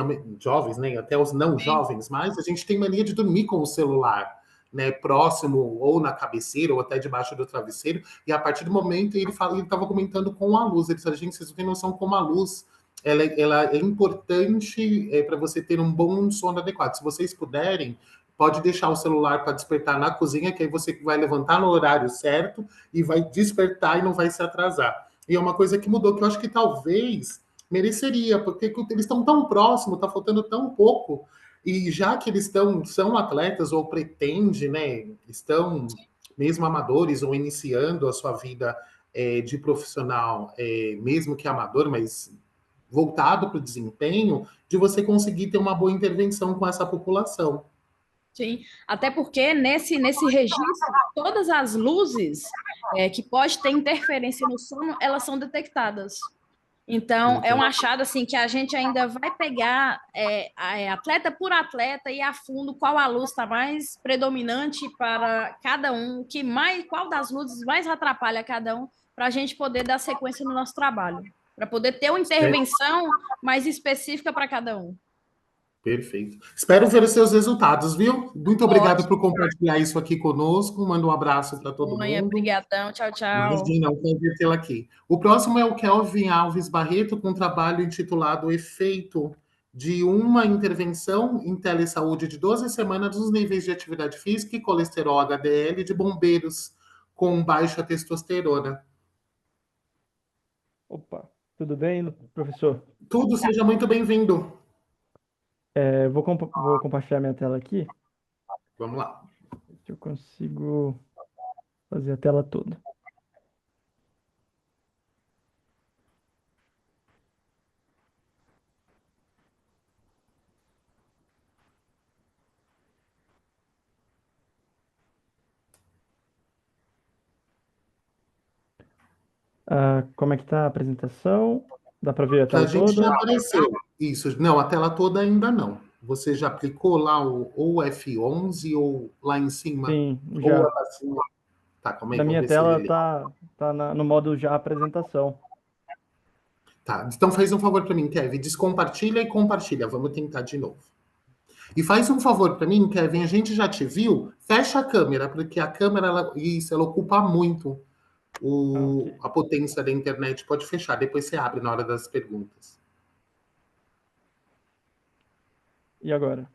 né, até os não jovens, mas a gente tem mania de dormir com o celular, né, próximo ou na cabeceira ou até debaixo do travesseiro, e a partir do momento ele estava comentando com a luz, ele disse, gente, vocês não têm noção como a luz ela é importante para você ter um bom sono adequado. Se vocês puderem, pode deixar o celular para despertar na cozinha, que aí você vai levantar no horário certo e vai despertar e não vai se atrasar. E é uma coisa que mudou, que eu acho que talvez mereceria, porque eles estão tão próximos, está faltando tão pouco, e já que eles são atletas ou pretendem, né, estão mesmo amadores ou iniciando a sua vida de profissional, mesmo que amador, mas voltado para o desempenho, de você conseguir ter uma boa intervenção com essa população. Sim, até porque nesse registro, todas as luzes que pode ter interferência no sono, elas são detectadas. Então, é um achado assim que a gente ainda vai pegar atleta por atleta e a fundo qual a luz está mais predominante para cada um, qual das luzes mais atrapalha cada um, para a gente poder dar sequência no nosso trabalho, para poder ter uma intervenção mais específica para cada um. Perfeito. Espero ver os seus resultados, viu? Muito obrigado por compartilhar isso aqui conosco. Manda um abraço para todo mundo. Obrigadão. Tchau, tchau. Imagina, um prazer tê-la aqui. O próximo é o Kelvin Alves Barreto, com um trabalho intitulado Efeito de uma intervenção em telesaúde de 12 semanas dos níveis de atividade física e colesterol HDL de bombeiros com baixa testosterona. Opa, tudo bem, professor? Tudo, seja muito bem-vindo. Vou compartilhar minha tela aqui. Vamos lá. Se eu consigo fazer a tela toda. Como é que está a apresentação? Dá para ver a Para a tela gente toda? já apareceu. Isso. Não, a tela toda ainda não. Você já aplicou lá ou F11 ou lá em cima? Sim, Ou já. acima? Tá, calma aí, Na vamos minha ver se ele tela lê. tá no modo já apresentação. Tá, então faz um favor para mim, Kevin. Descompartilha e compartilha. Vamos tentar de novo. E faz um favor para mim, Kevin. A gente já te viu. Fecha a câmera, porque a câmera, ela ocupa muito Ok. a potência da internet. Pode fechar, depois você abre na hora das perguntas. E agora?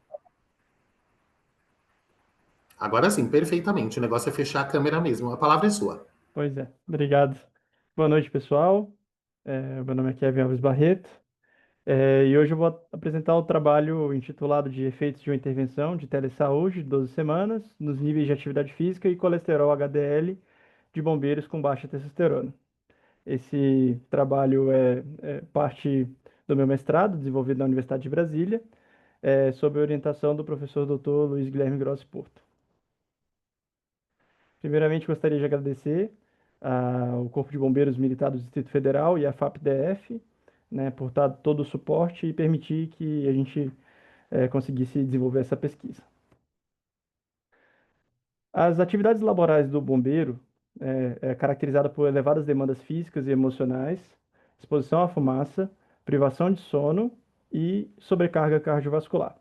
Agora sim, perfeitamente. O negócio é fechar a câmera mesmo. A palavra é sua. Pois é. Obrigado. Boa noite, pessoal. Meu nome é Kevin Alves Barreto. E hoje eu vou apresentar o trabalho intitulado de Efeitos de uma Intervenção de Telesaúde de 12 semanas nos níveis de atividade física e colesterol HDL de bombeiros com baixa testosterona. Esse trabalho é parte do meu mestrado, desenvolvido na Universidade de Brasília, sob a orientação do professor Dr. Luiz Guilherme Grossi Porto. Primeiramente, gostaria de agradecer ao Corpo de Bombeiros Militar do Distrito Federal e à FAP-DF, né, por dar todo o suporte e permitir que a gente conseguisse desenvolver essa pesquisa. As atividades laborais do bombeiro é caracterizada por elevadas demandas físicas e emocionais, exposição à fumaça, privação de sono e sobrecarga cardiovascular.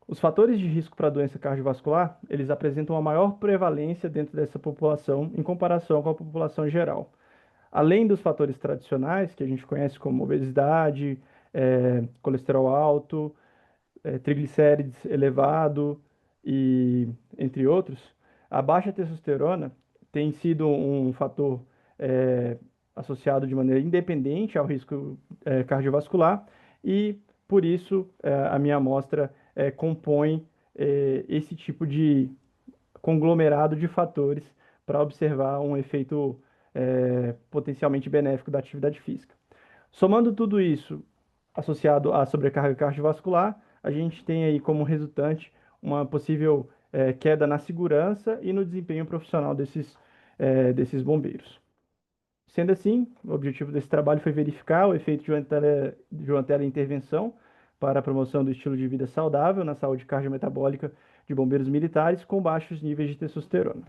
Os fatores de risco para a doença cardiovascular, eles apresentam uma maior prevalência dentro dessa população em comparação com a população geral. Além dos fatores tradicionais, que a gente conhece como obesidade, colesterol alto, triglicérides elevado e entre outros, a baixa testosterona tem sido um fator associado de maneira independente ao risco cardiovascular e, por isso, a minha amostra compõe esse tipo de conglomerado de fatores para observar um efeito potencialmente benéfico da atividade física. Somando tudo isso associado à sobrecarga cardiovascular, a gente tem aí como resultante uma possível queda na segurança e no desempenho profissional desses bombeiros. Sendo assim, o objetivo desse trabalho foi verificar o efeito de uma teleintervenção para a promoção do estilo de vida saudável na saúde cardiometabólica de bombeiros militares com baixos níveis de testosterona.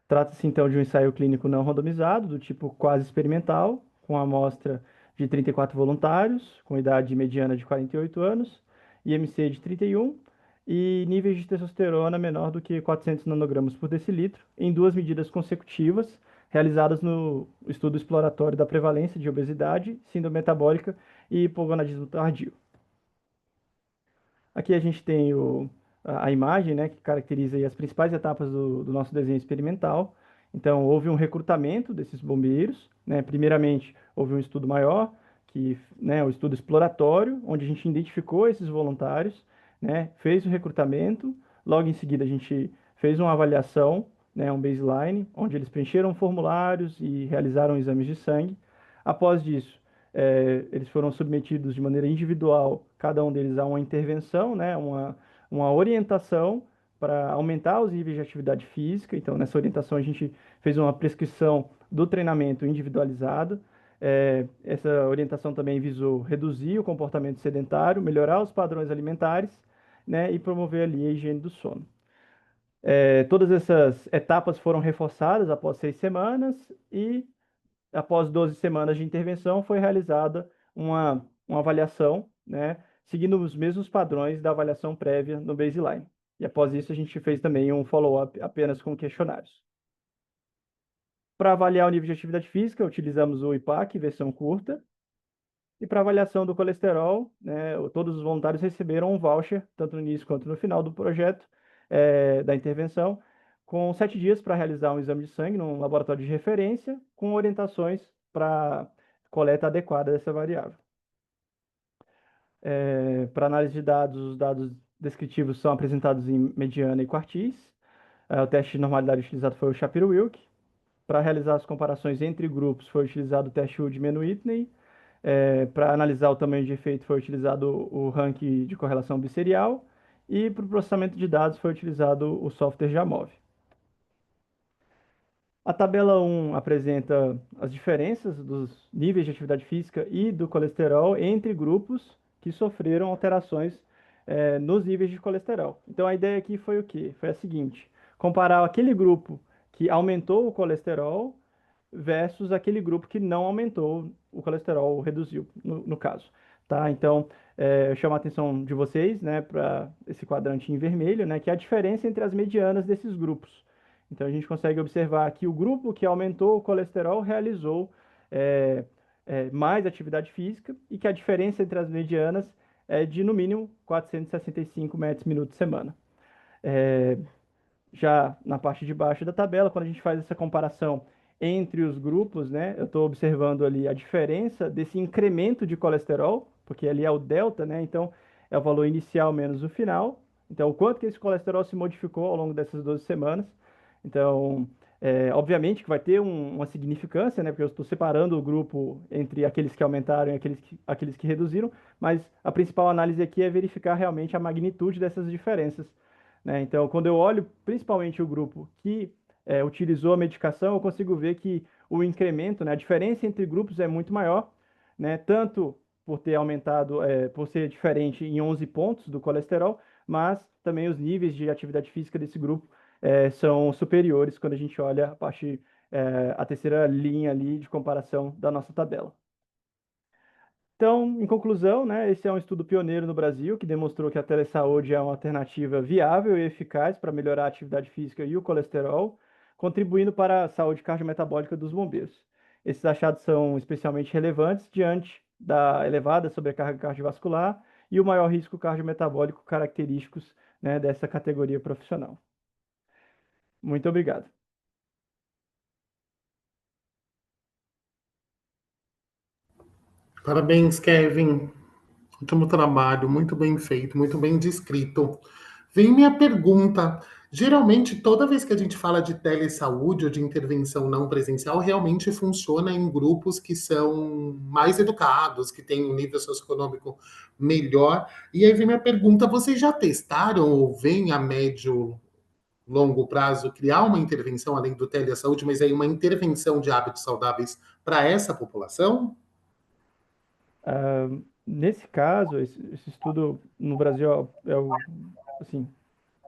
Trata-se então de um ensaio clínico não randomizado, do tipo quase experimental, com amostra de 34 voluntários, com idade mediana de 48 anos, IMC de 31 e níveis de testosterona menor do que 400 nanogramas por decilitro, em duas medidas consecutivas, realizadas no estudo exploratório da prevalência de obesidade, síndrome metabólica e hipogonadismo tardio. Aqui a gente tem a imagem, né, que caracteriza aí as principais etapas do nosso desenho experimental. Então, houve um recrutamento desses bombeiros, né? Primeiramente, houve um estudo maior, né, o estudo exploratório, onde a gente identificou esses voluntários, né, fez o recrutamento, logo em seguida a gente fez uma avaliação, né, um baseline, onde eles preencheram formulários e realizaram exames de sangue. Após disso, eles foram submetidos de maneira individual, cada um deles a uma intervenção, né, uma orientação para aumentar os níveis de atividade física. Então, nessa orientação, a gente fez uma prescrição do treinamento individualizado. Essa orientação também visou reduzir o comportamento sedentário, melhorar os padrões alimentares, né, e promover ali a higiene do sono. Todas essas etapas foram reforçadas após 6 semanas e após 12 semanas de intervenção, foi realizada uma avaliação, né, seguindo os mesmos padrões da avaliação prévia no baseline. E após isso, a gente fez também um follow-up apenas com questionários. Para avaliar o nível de atividade física, utilizamos o IPAC, versão curta. E para avaliação do colesterol, né, todos os voluntários receberam um voucher, tanto no início quanto no final do projeto, da intervenção, com 7 dias para realizar um exame de sangue num laboratório de referência, com orientações para coleta adequada dessa variável. Para análise de dados, os dados descritivos são apresentados em mediana e quartis. O teste de normalidade utilizado foi o Shapiro-Wilk. Para realizar as comparações entre grupos foi utilizado o teste Wood-Whitney. Para analisar o tamanho de efeito foi utilizado o ranking de correlação bisserial. E para o processamento de dados foi utilizado o software Jamov. A tabela 1 apresenta as diferenças dos níveis de atividade física e do colesterol entre grupos que sofreram alterações nos níveis de colesterol. Então, a ideia aqui foi o quê? Foi a seguinte: comparar aquele grupo que aumentou o colesterol versus aquele grupo que não aumentou o colesterol, reduziu, no caso. Tá? Então, eu chamo a atenção de vocês, né, para esse quadrante em vermelho, né, que é a diferença entre as medianas desses grupos. Então, a gente consegue observar que o grupo que aumentou o colesterol realizou mais atividade física e que a diferença entre as medianas é de, no mínimo, 465 metros por minuto semana. Já na parte de baixo da tabela, quando a gente faz essa comparação entre os grupos, né, eu estou observando ali a diferença desse incremento de colesterol, porque ali é o delta, né, então é o valor inicial menos o final. Então, o quanto que esse colesterol se modificou ao longo dessas 12 semanas. Então, obviamente que vai ter uma significância, né, porque eu estou separando o grupo entre aqueles que aumentaram e aqueles que reduziram, mas a principal análise aqui é verificar realmente a magnitude dessas diferenças, né? Então, quando eu olho principalmente o grupo que utilizou a medicação, eu consigo ver que o incremento, né, a diferença entre grupos é muito maior, né, tanto por ter aumentado, por ser diferente em 11 pontos do colesterol, mas também os níveis de atividade física desse grupo são superiores quando a gente olha a terceira linha ali de comparação da nossa tabela. Então, em conclusão, né, esse é um estudo pioneiro no Brasil que demonstrou que a telesaúde é uma alternativa viável e eficaz para melhorar a atividade física e o colesterol, contribuindo para a saúde cardiometabólica dos bombeiros. Esses achados são especialmente relevantes diante da elevada sobrecarga cardiovascular e o maior risco cardiometabólico característicos, né, dessa categoria profissional. Muito obrigado. Parabéns, Kevin. Ótimo trabalho, muito bem feito, muito bem descrito. Vem minha pergunta. Geralmente, toda vez que a gente fala de telesaúde ou de intervenção não presencial, realmente funciona em grupos que são mais educados, que têm um nível socioeconômico melhor. E aí vem minha pergunta: vocês já testaram ou veem a médio, longo prazo criar uma intervenção além do telesaúde, mas aí uma intervenção de hábitos saudáveis para essa população? Nesse caso, esse estudo no Brasil é o assim,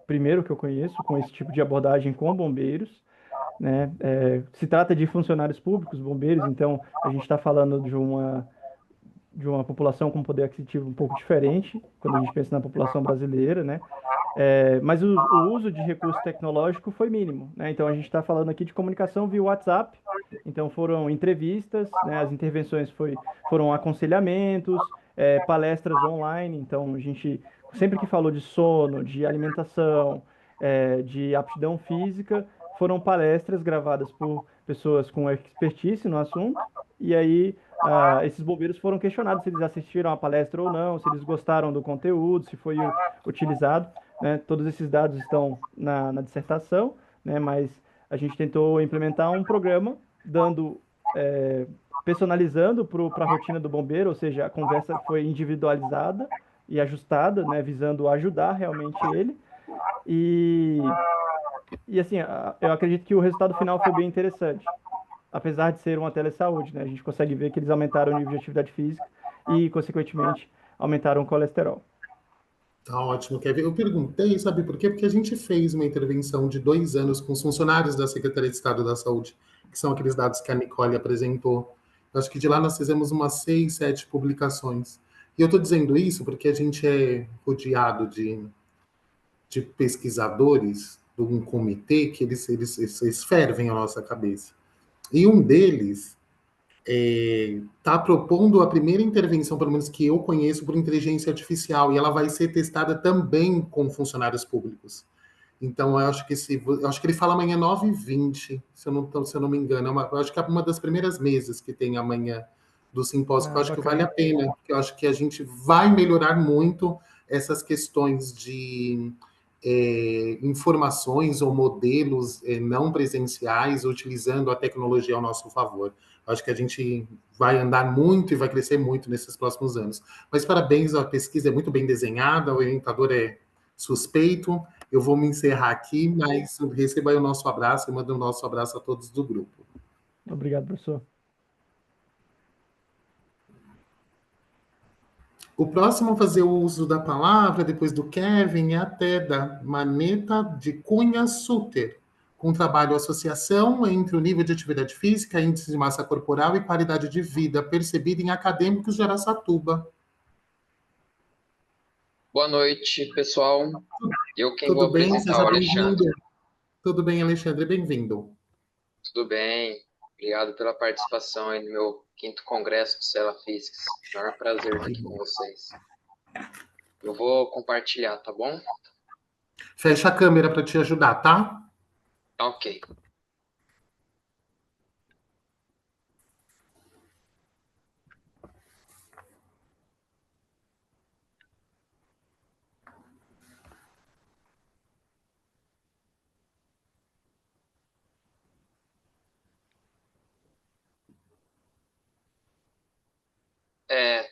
primeiro que eu conheço com esse tipo de abordagem com bombeiros, né? Se trata de funcionários públicos, bombeiros, então a gente está falando de uma população com poder aquisitivo um pouco diferente, quando a gente pensa na população brasileira, né? Mas o uso de recurso tecnológico foi mínimo, né? Então a gente está falando aqui de comunicação via WhatsApp, então foram entrevistas, né? As intervenções foram aconselhamentos, palestras online, então a gente sempre que falou de sono, de alimentação, de aptidão física, foram palestras gravadas por pessoas com expertise no assunto, e aí esses bombeiros foram questionados se eles assistiram a palestra ou não, se eles gostaram do conteúdo, se foi utilizado, né? Todos esses dados estão na dissertação, né? Mas a gente tentou implementar um programa personalizando para a rotina do bombeiro, ou seja, a conversa foi individualizada e ajustada, né? Visando ajudar realmente ele. E assim, eu acredito que o resultado final foi bem interessante. Apesar de ser uma telesaúde, né? A gente consegue ver que eles aumentaram o nível de atividade física e, consequentemente, aumentaram o colesterol. Tá ótimo, Kevin. Eu perguntei, sabe por quê? Porque a gente fez uma intervenção de 2 anos com os funcionários da Secretaria de Estado da Saúde, que são aqueles dados que a Nicole apresentou. Eu acho que de lá nós fizemos umas 6, 7 publicações. E eu estou dizendo isso porque a gente é rodeado de pesquisadores de um comitê que eles fervem a nossa cabeça. E um deles está propondo a primeira intervenção, pelo menos que eu conheço, por inteligência artificial, e ela vai ser testada também com funcionários públicos. Então, eu acho que ele fala amanhã 9h20, se eu não me engano. Eu acho que é uma das primeiras mesas que tem amanhã do simpósio, que eu acho que vale a pena, que eu acho que a gente vai melhorar muito essas questões de informações ou modelos não presenciais, utilizando a tecnologia ao nosso favor. Acho que a gente vai andar muito e vai crescer muito nesses próximos anos. Mas parabéns, a pesquisa é muito bem desenhada, o orientador é suspeito. Eu vou me encerrar aqui, mas receba aí o nosso abraço e manda o nosso abraço a todos do grupo. Obrigado, professor. O próximo a fazer o uso da palavra, depois do Kevin, é a Teda Maneta de Cunha Suter, com trabalho associação entre o nível de atividade física, índice de massa corporal e qualidade de vida percebida em acadêmicos de Araçatuba. Boa noite, pessoal. Eu quem Tudo vou bem? apresentar Seja o Alexandre. bem-vindo. Tudo bem, Alexandre? Bem-vindo. Tudo bem? Obrigado pela participação aí no meu 5º Congresso de Cela Físicas. Maior prazer estar aqui com vocês. Eu vou compartilhar, tá bom? Fecha a câmera para te ajudar, tá? Tá ok.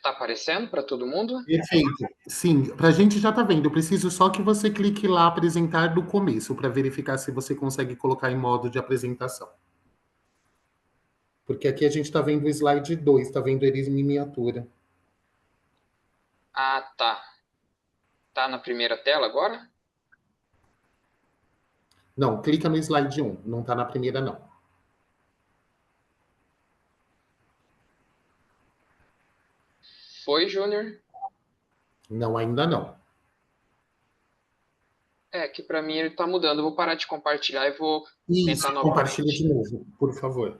Tá aparecendo para todo mundo? Perfeito. Sim, para a gente já está vendo. Eu preciso só que você clique lá apresentar do começo para verificar se você consegue colocar em modo de apresentação. Porque aqui a gente está vendo o slide 2, está vendo ele em miniatura. Ah, tá. Tá na primeira tela agora? Não, clica no slide 1. Não está na primeira, não. Foi, Júnior? Não, ainda não. Que para mim ele tá mudando. Eu vou parar de compartilhar e vou Isso, tentar compartilha novamente. de novo, por favor.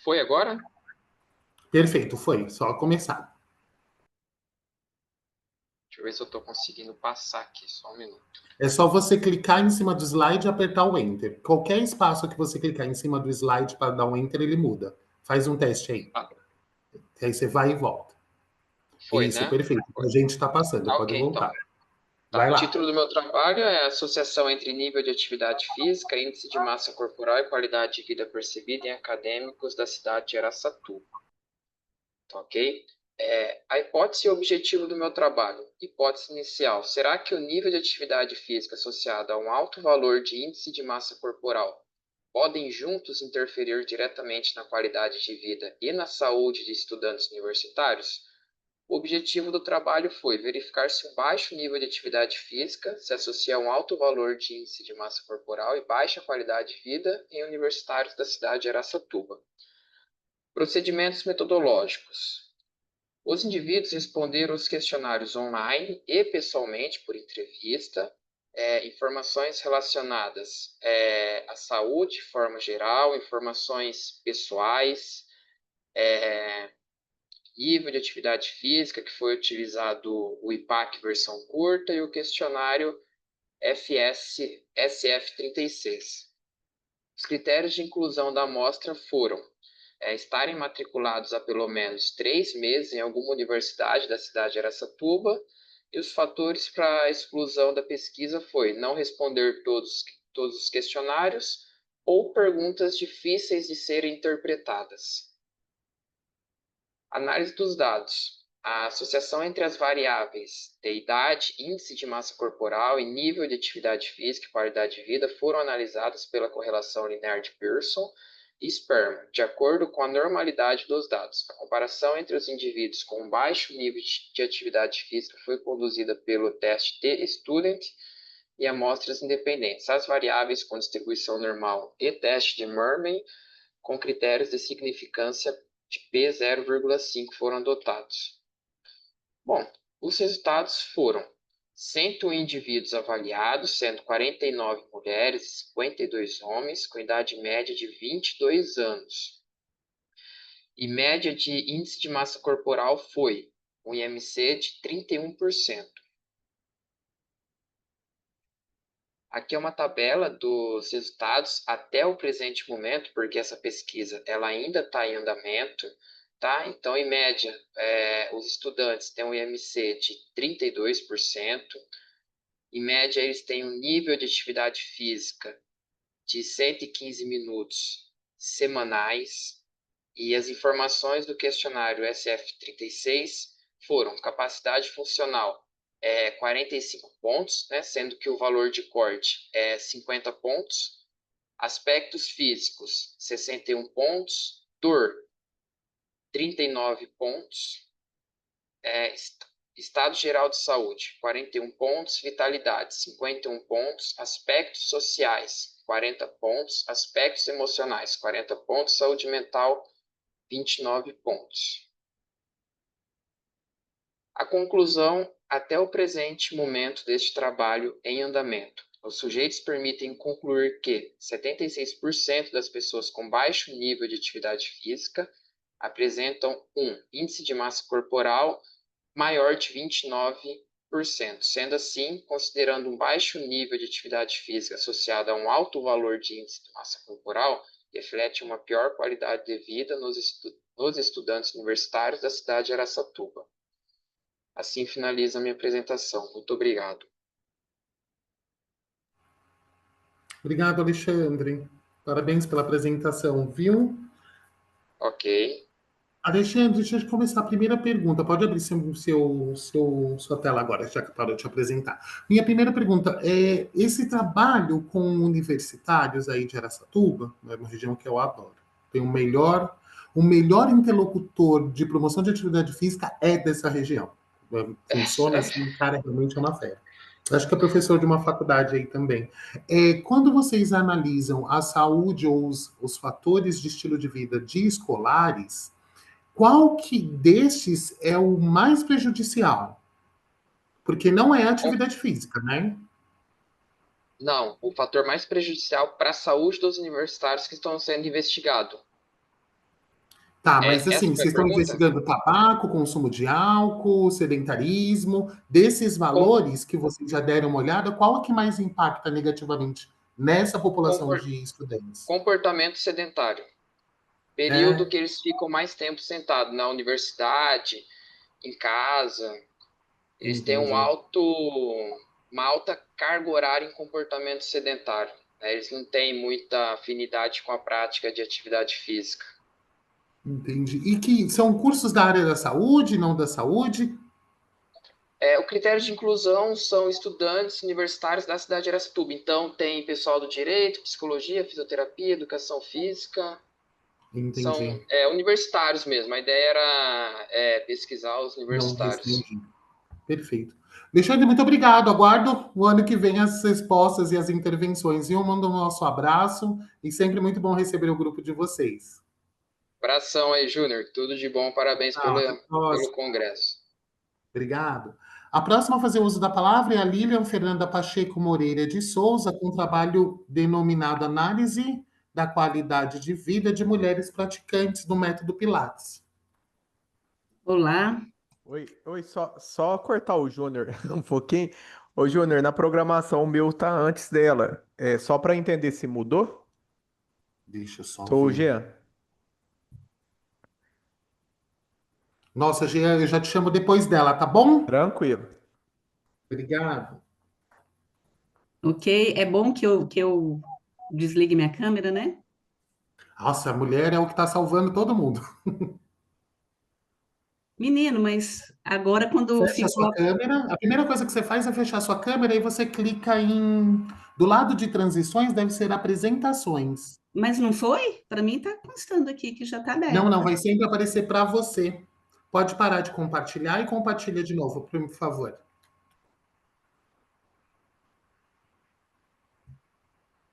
Foi agora? Perfeito, foi. Só começar. Deixa eu ver se eu estou conseguindo passar aqui, só um minuto. É só você clicar em cima do slide e apertar o Enter. Qualquer espaço que você clicar em cima do slide para dar um Enter, ele muda. Faz um teste aí. Ah. Aí você vai e volta. Foi, Isso, né? perfeito. Foi. A gente está passando, Tá, pode ok, voltar. então. Vai O lá. título do meu trabalho é Associação entre nível de atividade física, índice de massa corporal e qualidade de vida percebida em acadêmicos da cidade de Araçatuba. Tá, ok? A hipótese e o objetivo do meu trabalho. Hipótese inicial. Será que o nível de atividade física associado a um alto valor de índice de massa corporal podem juntos interferir diretamente na qualidade de vida e na saúde de estudantes universitários? O objetivo do trabalho foi verificar se um baixo nível de atividade física se associa a um alto valor de índice de massa corporal e baixa qualidade de vida em universitários da cidade de Araçatuba. Procedimentos metodológicos. Os indivíduos responderam os questionários online e pessoalmente por entrevista, informações relacionadas à saúde de forma geral, informações pessoais, nível de atividade física, que foi utilizado o IPAC versão curta e o questionário SF36. Os critérios de inclusão da amostra foram estarem matriculados há pelo menos 3 meses em alguma universidade da cidade de Araçatuba, e os fatores para a exclusão da pesquisa foi não responder todos os questionários ou perguntas difíceis de serem interpretadas. Análise dos dados. A associação entre as variáveis de idade, índice de massa corporal e nível de atividade física e qualidade de vida foram analisadas pela correlação linear de Pearson e esperma, de acordo com a normalidade dos dados. A comparação entre os indivíduos com baixo nível de atividade física foi conduzida pelo teste T-Student e amostras independentes. As variáveis com distribuição normal e teste de Mermin com critérios de significância de P 0,5 foram adotados. Bom, os resultados foram 101 indivíduos avaliados, sendo 49 mulheres e 52 homens, com idade média de 22 anos. E média de índice de massa corporal foi um IMC de 31%. Aqui é uma tabela dos resultados até o presente momento, porque essa pesquisa ela ainda está em andamento, tá? Então, em média, os estudantes têm um IMC de 32%. Em média, eles têm um nível de atividade física de 115 minutos semanais. E as informações do questionário SF36 foram capacidade funcional 45 pontos, né, sendo que o valor de corte é 50 pontos. Aspectos físicos, 61 pontos. Dor, 39 pontos. Estado geral de saúde, 41 pontos. Vitalidade, 51 pontos. Aspectos sociais, 40 pontos. Aspectos emocionais, 40 pontos. Saúde mental, 29 pontos. A conclusão até o presente momento deste trabalho em andamento. Os sujeitos permitem concluir que 76% das pessoas com baixo nível de atividade física apresentam um índice de massa corporal maior de 29%. Sendo assim, considerando um baixo nível de atividade física associado a um alto valor de índice de massa corporal, reflete uma pior qualidade de vida nos estudantes universitários da cidade de Araçatuba. Assim finaliza a minha apresentação. Muito obrigado. Obrigado, Alexandre. Parabéns pela apresentação, viu? Ok. Alexandre, deixa eu começar a primeira pergunta. Pode abrir sua tela agora, já que parou de te apresentar. Minha primeira pergunta é: esse trabalho com universitários aí de Araçatuba, é uma região que eu adoro, tem o melhor interlocutor de promoção de atividade física é dessa região. Funciona assim, o cara realmente é uma fera. Acho que é professor de uma faculdade aí também. Quando vocês analisam a saúde ou os fatores de estilo de vida de escolares, qual que destes é o mais prejudicial? Porque não é a atividade física, né? Não, o fator mais prejudicial para a saúde dos universitários que estão sendo investigados. Tá, mas assim, vocês estão investigando tabaco, consumo de álcool, sedentarismo, desses valores que vocês já deram uma olhada, qual é que mais impacta negativamente nessa população de estudantes? Comportamento sedentário. Período que eles ficam mais tempo sentados na universidade, em casa. Eles têm uma alta carga horária em comportamento sedentário. Eles não têm muita afinidade com a prática de atividade física. Entendi. E que são cursos da área da saúde, não da saúde? O critério de inclusão são estudantes universitários da cidade de Araçatuba. Então, tem pessoal do direito, psicologia, fisioterapia, educação física. Entendi. São universitários mesmo. A ideia era pesquisar os universitários. Não, entendi. Perfeito. Alexandre, muito obrigado. Aguardo o ano que vem as respostas e as intervenções. Eu mando o nosso abraço e sempre muito bom receber o grupo de vocês. Abração aí, Júnior. Tudo de bom. Parabéns pelo congresso. Obrigado. A próxima a fazer uso da palavra é a Lilian Fernanda Pacheco Moreira de Souza, com um trabalho denominado Análise da Qualidade de Vida de Mulheres Praticantes do Método Pilates. Olá. Oi, só cortar o Júnior um pouquinho. Ô, Júnior, na programação o meu tá antes dela. Só para entender se mudou? Deixa eu só Sou o ver. Jean. Nossa, Jean, eu já te chamo depois dela, tá bom? Tranquilo. Obrigado. Ok, é bom que eu desligue minha câmera, né? Nossa, a mulher é o que está salvando todo mundo. Menino, mas agora quando Fecha a sua câmera. A primeira coisa que você faz é fechar a sua câmera e você clica em... Do lado de transições deve ser apresentações. Mas não foi? Para mim está constando aqui que já está Não, aberto. vai sempre aparecer para você. Pode parar de compartilhar e compartilha de novo, por favor.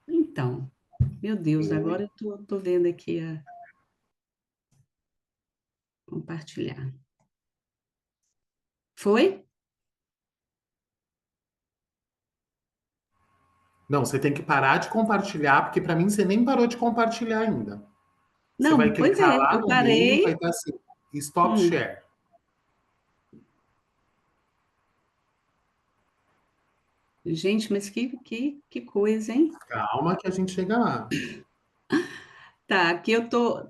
Então, meu Deus, agora eu tô vendo aqui a compartilhar. Foi? Não, você tem que parar de compartilhar, porque para mim você nem parou de compartilhar ainda. Você vai Não, pois clicar é, lá eu no meio, vai parei. estar assim, Stop Share. Gente, mas que coisa, hein? Calma que a gente chega lá. Tá, aqui eu tô.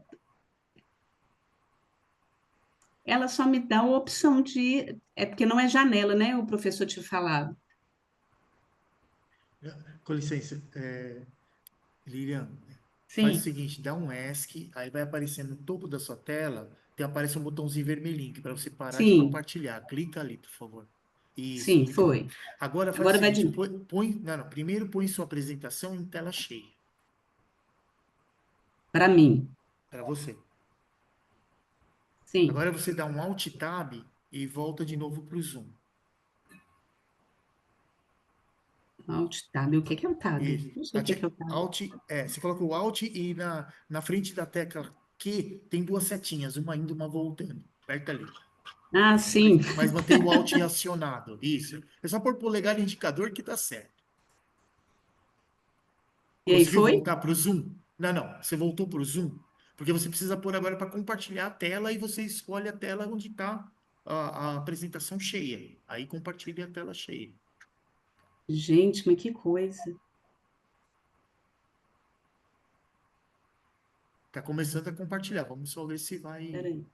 Ela só me dá a opção de. É porque não é janela, né? O professor tinha falado. Com licença, Lilian, faz o Sim, seguinte, dá um ESC, aí vai aparecer no topo da sua tela, aparece um botãozinho vermelhinho para você parar de sim, compartilhar. Clica ali, por favor. Isso, sim, muito bom. foi. Agora faz o Agora vai seguinte, de. não, primeiro põe sua apresentação em tela cheia, Para mim. para você. Sim. Agora você dá um Alt Tab e volta de novo para o Zoom. Alt Tab. O que é o Tab? Isso. Não sei o que é o Tab. Alt, você coloca o Alt e na frente da tecla Q tem duas setinhas, uma indo e uma voltando. Aperta ali. Ah, sim. Mas mantém o Alt acionado. Isso. É só pôr polegar e indicador que tá certo. E aí, Conseguiu foi? voltar para o Zoom? Não. Você voltou para o Zoom? Porque você precisa pôr agora para compartilhar a tela e você escolhe a tela onde está a apresentação cheia. Aí compartilha a tela cheia. Gente, mas que coisa. Tá começando a compartilhar. Vamos só ver se vai. Peraí.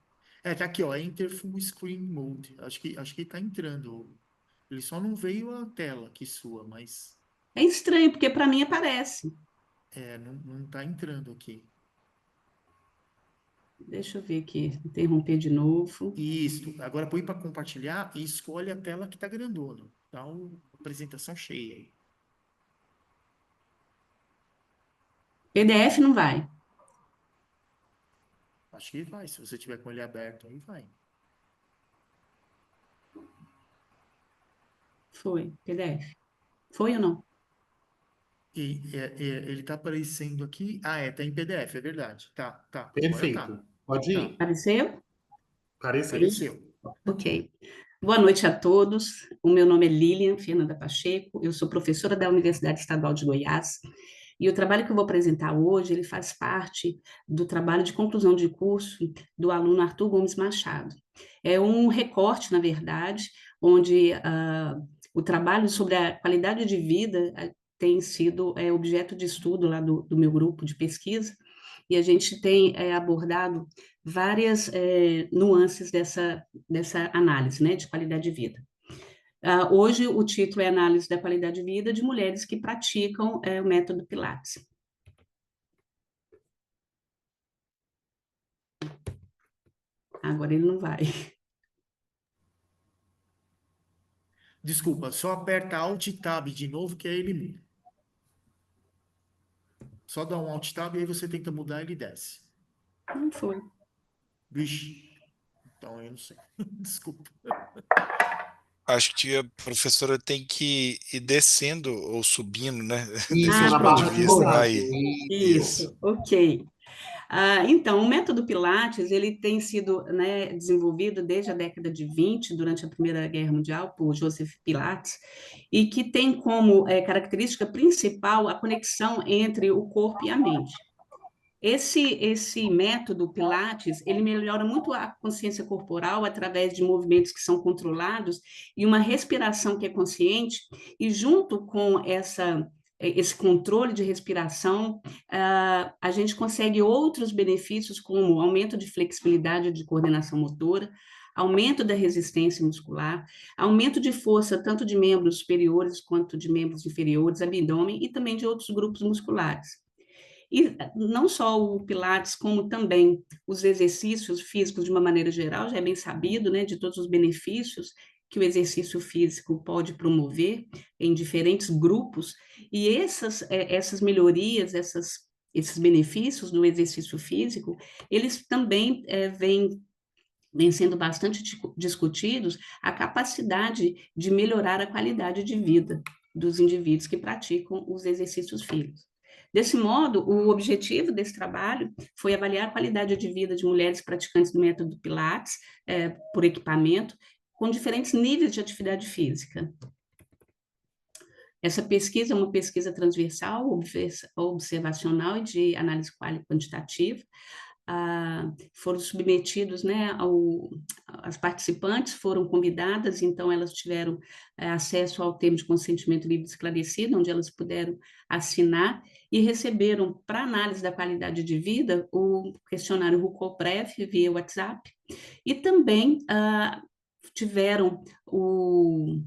Tá aqui, ó. Enter Full Screen Mode. Acho que tá entrando. Ele só não veio a tela aqui sua, mas É estranho, porque para mim aparece. não tá entrando aqui. Deixa eu ver aqui. Interromper de novo. Isso. Agora põe para compartilhar e escolhe a tela que tá grandona. Tá a apresentação cheia aí. PDF não vai. Acho que vai. Se você tiver com ele aberto, aí vai. Foi. PDF. Foi ou não? E ele tá aparecendo aqui. Tá em PDF, é verdade. Tá. Agora Perfeito. tá. Pode ir. Apareceu? Apareceu. Ok. Boa noite a todos. O meu nome é Lilian Fernanda Pacheco. Eu sou professora da Universidade Estadual de Goiás. E o trabalho que eu vou apresentar hoje, ele faz parte do trabalho de conclusão de curso do aluno Arthur Gomes Machado. É um recorte, na verdade, onde o trabalho sobre a qualidade de vida tem sido objeto de estudo lá do meu grupo de pesquisa, e a gente tem abordado várias nuances dessa análise, né, de qualidade de vida. Hoje, o título é Análise da Qualidade de Vida de Mulheres que Praticam o Método Pilates. Agora ele não vai. Desculpa, só aperta Alt Tab de novo que aí ele muda. Só dá um Alt Tab e aí você tenta mudar e ele desce. Não foi. Vixe. Então eu não sei. Desculpa. Acho que a professora tem que ir descendo ou subindo, né? Isso, Desse na ponto barra de de vista. rolar. Aí. Isso, ok. Então, o método Pilates, ele tem sido, né, desenvolvido desde a década de 20, durante a Primeira Guerra Mundial, por Joseph Pilates, e que tem como característica principal a conexão entre o corpo e a mente. Esse método Pilates, ele melhora muito a consciência corporal através de movimentos que são controlados e uma respiração que é consciente, e junto com esse controle de respiração, a gente consegue outros benefícios, como aumento de flexibilidade de coordenação motora, aumento da resistência muscular, aumento de força tanto de membros superiores quanto de membros inferiores, abdômen e também de outros grupos musculares. E não só o Pilates, como também os exercícios físicos de uma maneira geral, já é bem sabido, né, de todos os benefícios que o exercício físico pode promover em diferentes grupos, e essas melhorias, esses benefícios do exercício físico, eles também vêm sendo bastante discutidos a capacidade de melhorar a qualidade de vida dos indivíduos que praticam os exercícios físicos. Desse modo, o objetivo desse trabalho foi avaliar a qualidade de vida de mulheres praticantes do método Pilates por equipamento, com diferentes níveis de atividade física. Essa pesquisa é uma pesquisa transversal, observacional e de análise quantitativa. Foram submetidos, né, as participantes foram convidadas, então elas tiveram acesso ao termo de consentimento livre e esclarecido, onde elas puderam assinar e receberam, para análise da qualidade de vida, o questionário RUCOPREV via WhatsApp, e também tiveram o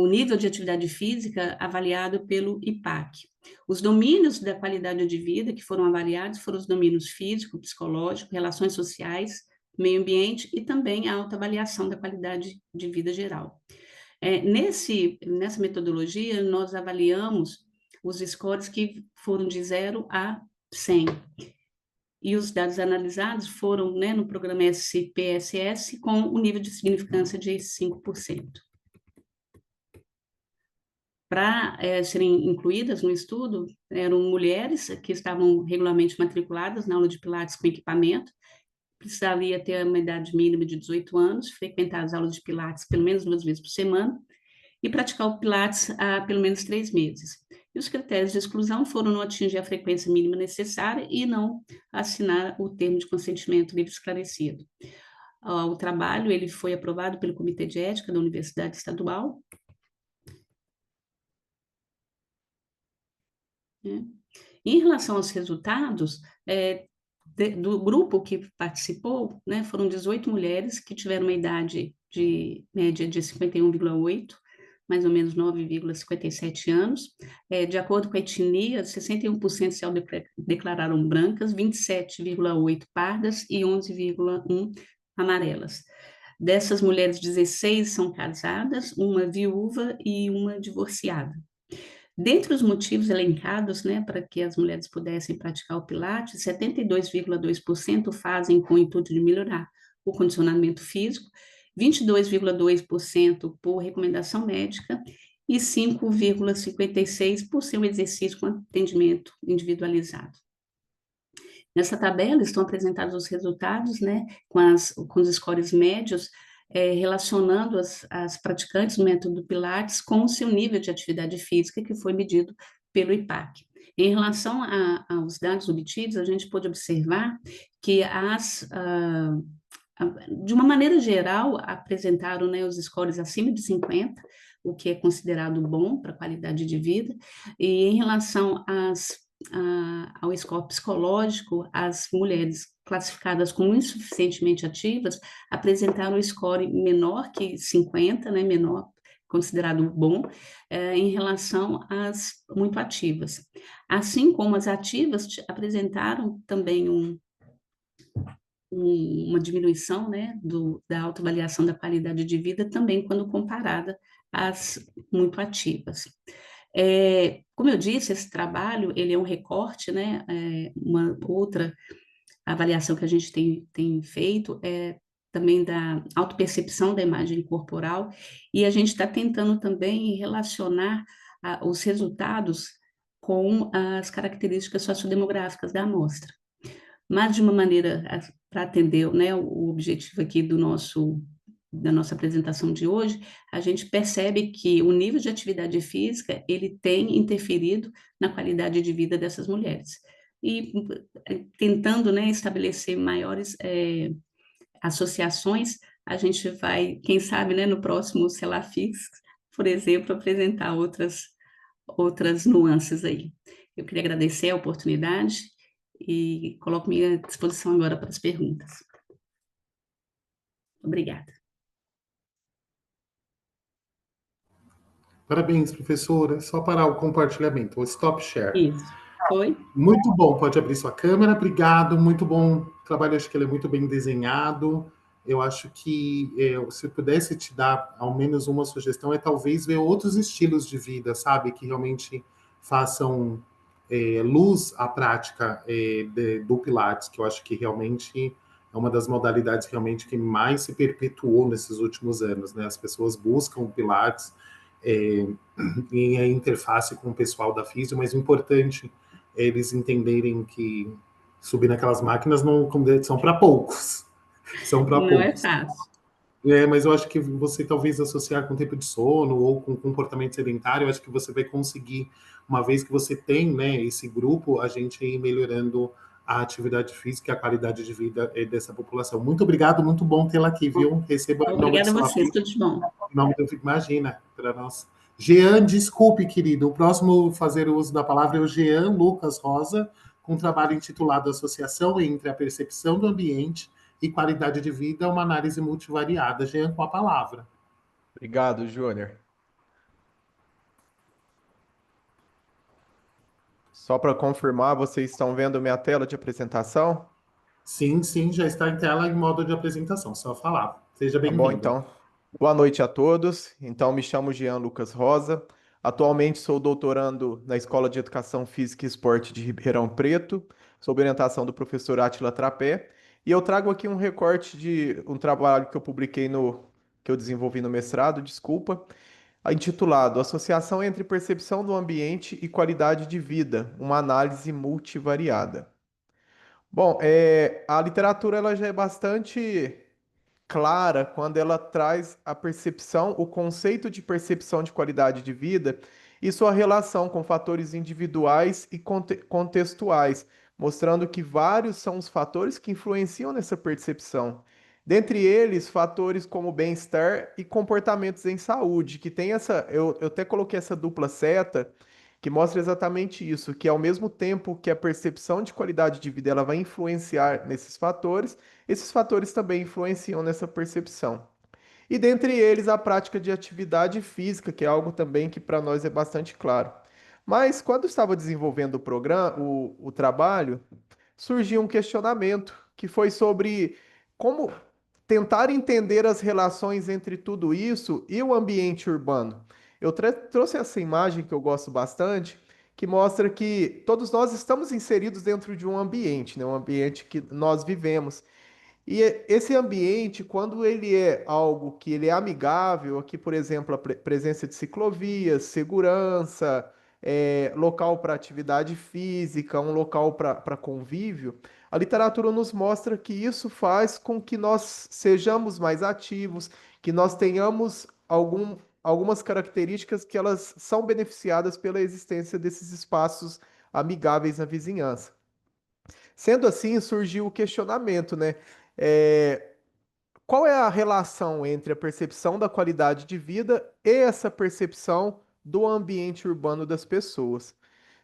nível de atividade física avaliado pelo IPAC. Os domínios da qualidade de vida que foram avaliados foram os domínios físico, psicológico, relações sociais, meio ambiente e também a autoavaliação da qualidade de vida geral. Nessa metodologia, nós avaliamos os scores que foram de 0 a 100. E os dados analisados foram, né, no programa SPSS com o nível de significância de 5%. Para serem incluídas no estudo, eram mulheres que estavam regularmente matriculadas na aula de Pilates com equipamento, precisaria ter uma idade mínima de 18 anos, frequentar as aulas de Pilates pelo menos 2 vezes por semana e praticar o Pilates há pelo menos 3 meses. E os critérios de exclusão foram não atingir a frequência mínima necessária e não assinar o termo de consentimento livre esclarecido. O trabalho ele foi aprovado pelo Comitê de Ética da Universidade Estadual. Em relação aos resultados, do grupo que participou, né, foram 18 mulheres que tiveram uma idade de média de 51,8, mais ou menos 9,57 anos. De acordo com a etnia, 61% se declararam brancas, 27,8 pardas e 11,1 amarelas. Dessas mulheres, 16 são casadas, uma viúva e uma divorciada. Dentre os motivos elencados, né, para que as mulheres pudessem praticar o Pilates, 72,2% fazem com o intuito de melhorar o condicionamento físico, 22,2% por recomendação médica e 5,56% por ser um exercício com atendimento individualizado. Nessa tabela estão apresentados os resultados, né, com os scores médios, relacionando as praticantes do método Pilates com o seu nível de atividade física, que foi medido pelo IPAC. Em relação aos dados obtidos, a gente pôde observar que de uma maneira geral, apresentaram, né, os scores acima de 50, o que é considerado bom para a qualidade de vida, e em relação ao score psicológico, as mulheres classificadas como insuficientemente ativas apresentaram um score menor que 50, né, menor, considerado bom, em relação às muito ativas. Assim como as ativas apresentaram também uma diminuição, né, da autoavaliação da qualidade de vida também quando comparada às muito ativas. Como eu disse, esse trabalho ele é um recorte, né, uma outra avaliação que a gente tem feito é também da autopercepção da imagem corporal, e a gente está tentando também relacionar os resultados com as características sociodemográficas da amostra. Mas de uma maneira para atender, né, o objetivo aqui da nossa apresentação de hoje, a gente percebe que o nível de atividade física ele tem interferido na qualidade de vida dessas mulheres. E tentando, né, estabelecer maiores associações, a gente vai, quem sabe, né, no próximo Celafix, por exemplo, apresentar outras nuances aí. Eu queria agradecer a oportunidade e coloco minha disposição agora para as perguntas. Obrigada. Parabéns, professora. Só parar o compartilhamento, o stop share. Isso, foi? Muito bom, pode abrir sua câmera, obrigado, muito bom o trabalho, acho que ele é muito bem desenhado. Eu acho que se eu pudesse te dar ao menos uma sugestão, é talvez ver outros estilos de vida, sabe, que realmente façam luz à prática do Pilates, que eu acho que realmente é uma das modalidades realmente que mais se perpetuou nesses últimos anos, né? As pessoas buscam o Pilates em a interface com o pessoal da físio, mas o importante é eles entenderem que subir naquelas máquinas não são para poucos. São para Não é poucos. fácil. Mas eu acho que você talvez associar com tempo de sono ou com comportamento sedentário, eu acho que você vai conseguir, uma vez que você tem, né, esse grupo, a gente ir melhorando a atividade física e a qualidade de vida dessa população. Muito obrigado, muito bom tê-la aqui, viu? Receba em nome do Obrigada a vocês, Solafisco, tudo de bom. em nome do Imagina, para nós. Jean, desculpe, querido, o próximo fazer o uso da palavra é o Jean Lucas Rosa, com um trabalho intitulado Associação entre a Percepção do Ambiente e Qualidade de Vida, uma análise multivariada. Jean, com a palavra. Obrigado, Júnior. Só para confirmar, vocês estão vendo minha tela de apresentação? Sim, sim, já está em tela em modo de apresentação, só falar. Seja Tá bom, bem-vindo. então. Boa noite a todos. Então, me chamo Jean Lucas Rosa. Atualmente sou doutorando na Escola de Educação Física e Esporte de Ribeirão Preto, sob orientação do professor Átila Trapé. E eu trago aqui um recorte de um trabalho que eu publiquei que eu desenvolvi no mestrado, desculpa, intitulado Associação entre Percepção do Ambiente e Qualidade de Vida, uma análise multivariada. Bom, a literatura ela já é bastante clara quando ela traz a percepção, o conceito de percepção de qualidade de vida e sua relação com fatores individuais e contextuais, mostrando que vários são os fatores que influenciam nessa percepção. Dentre eles, fatores como bem-estar e comportamentos em saúde, que tem eu até coloquei essa dupla seta, que mostra exatamente isso, que ao mesmo tempo que a percepção de qualidade de vida ela vai influenciar nesses fatores, esses fatores também influenciam nessa percepção. E dentre eles, a prática de atividade física, que é algo também que para nós é bastante claro. Mas quando eu estava desenvolvendo o trabalho, surgiu um questionamento que foi sobre como tentar entender as relações entre tudo isso e o ambiente urbano. Eu trouxe essa imagem que eu gosto bastante, que mostra que todos nós estamos inseridos dentro de um ambiente, né? Um ambiente que nós vivemos. E esse ambiente, quando ele é algo que ele é amigável, aqui, por exemplo, a presença de ciclovias, segurança, local para atividade física, um local para convívio, a literatura nos mostra que isso faz com que nós sejamos mais ativos, que nós tenhamos algumas características que elas são beneficiadas pela existência desses espaços amigáveis na vizinhança. Sendo assim, surgiu o questionamento, né? É, qual é a relação entre a percepção da qualidade de vida e essa percepção do ambiente urbano das pessoas?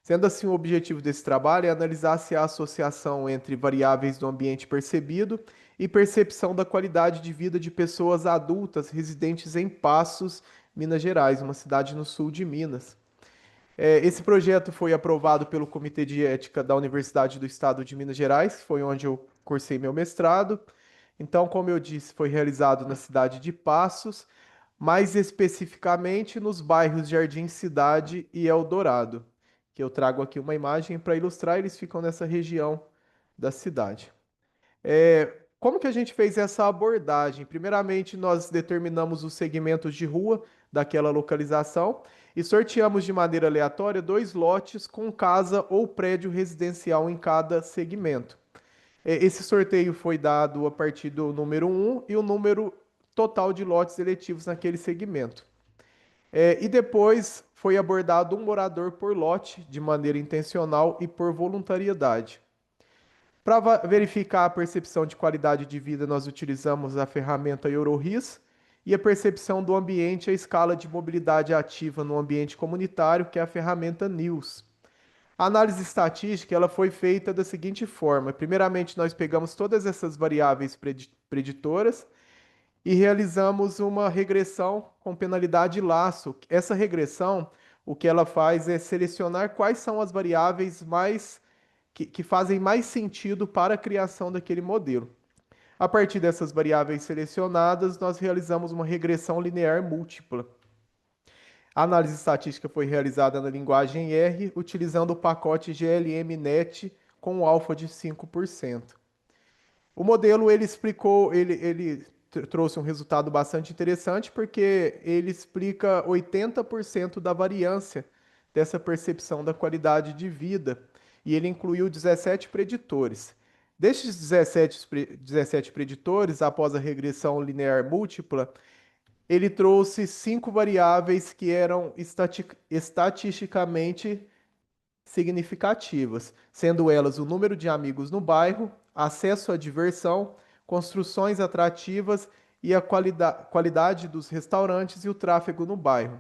Sendo assim, o objetivo desse trabalho é analisar se há associação entre variáveis do ambiente percebido e percepção da qualidade de vida de pessoas adultas residentes em Passos, Minas Gerais, uma cidade no sul de Minas. Esse projeto foi aprovado pelo Comitê de Ética da Universidade do Estado de Minas Gerais, que foi onde eu cursei meu mestrado. Então, como eu disse, foi realizado na cidade de Passos, mais especificamente nos bairros Jardim Cidade e Eldorado, que eu trago aqui uma imagem para ilustrar, eles ficam nessa região da cidade. Como que a gente fez essa abordagem? Primeiramente, nós determinamos os segmentos de rua daquela localização e sorteamos de maneira aleatória 2 lotes com casa ou prédio residencial em cada segmento. Esse sorteio foi dado a partir do número 1 e o número total de lotes eletivos naquele segmento. E depois foi abordado um morador por lote, de maneira intencional e por voluntariedade. Para verificar a percepção de qualidade de vida, nós utilizamos a ferramenta EuroRIS e a percepção do ambiente, a escala de mobilidade ativa no ambiente comunitário, que é a ferramenta NILS. A análise estatística ela foi feita da seguinte forma: primeiramente, nós pegamos todas essas variáveis preditoras e realizamos uma regressão com penalidade laço. Essa regressão, o que ela faz é selecionar quais são as variáveis que fazem mais sentido para a criação daquele modelo. A partir dessas variáveis selecionadas, nós realizamos uma regressão linear múltipla. A análise estatística foi realizada na linguagem R, utilizando o pacote GLM-NET com um alfa de 5%. O modelo, ele explicou, ele trouxe um resultado bastante interessante, porque ele explica 80% da variância dessa percepção da qualidade de vida, e ele incluiu 17 preditores. Destes 17 preditores, após a regressão linear múltipla, ele trouxe 5 variáveis que eram estatisticamente significativas, sendo elas o número de amigos no bairro, acesso à diversão, construções atrativas e a qualidade dos restaurantes e o tráfego no bairro.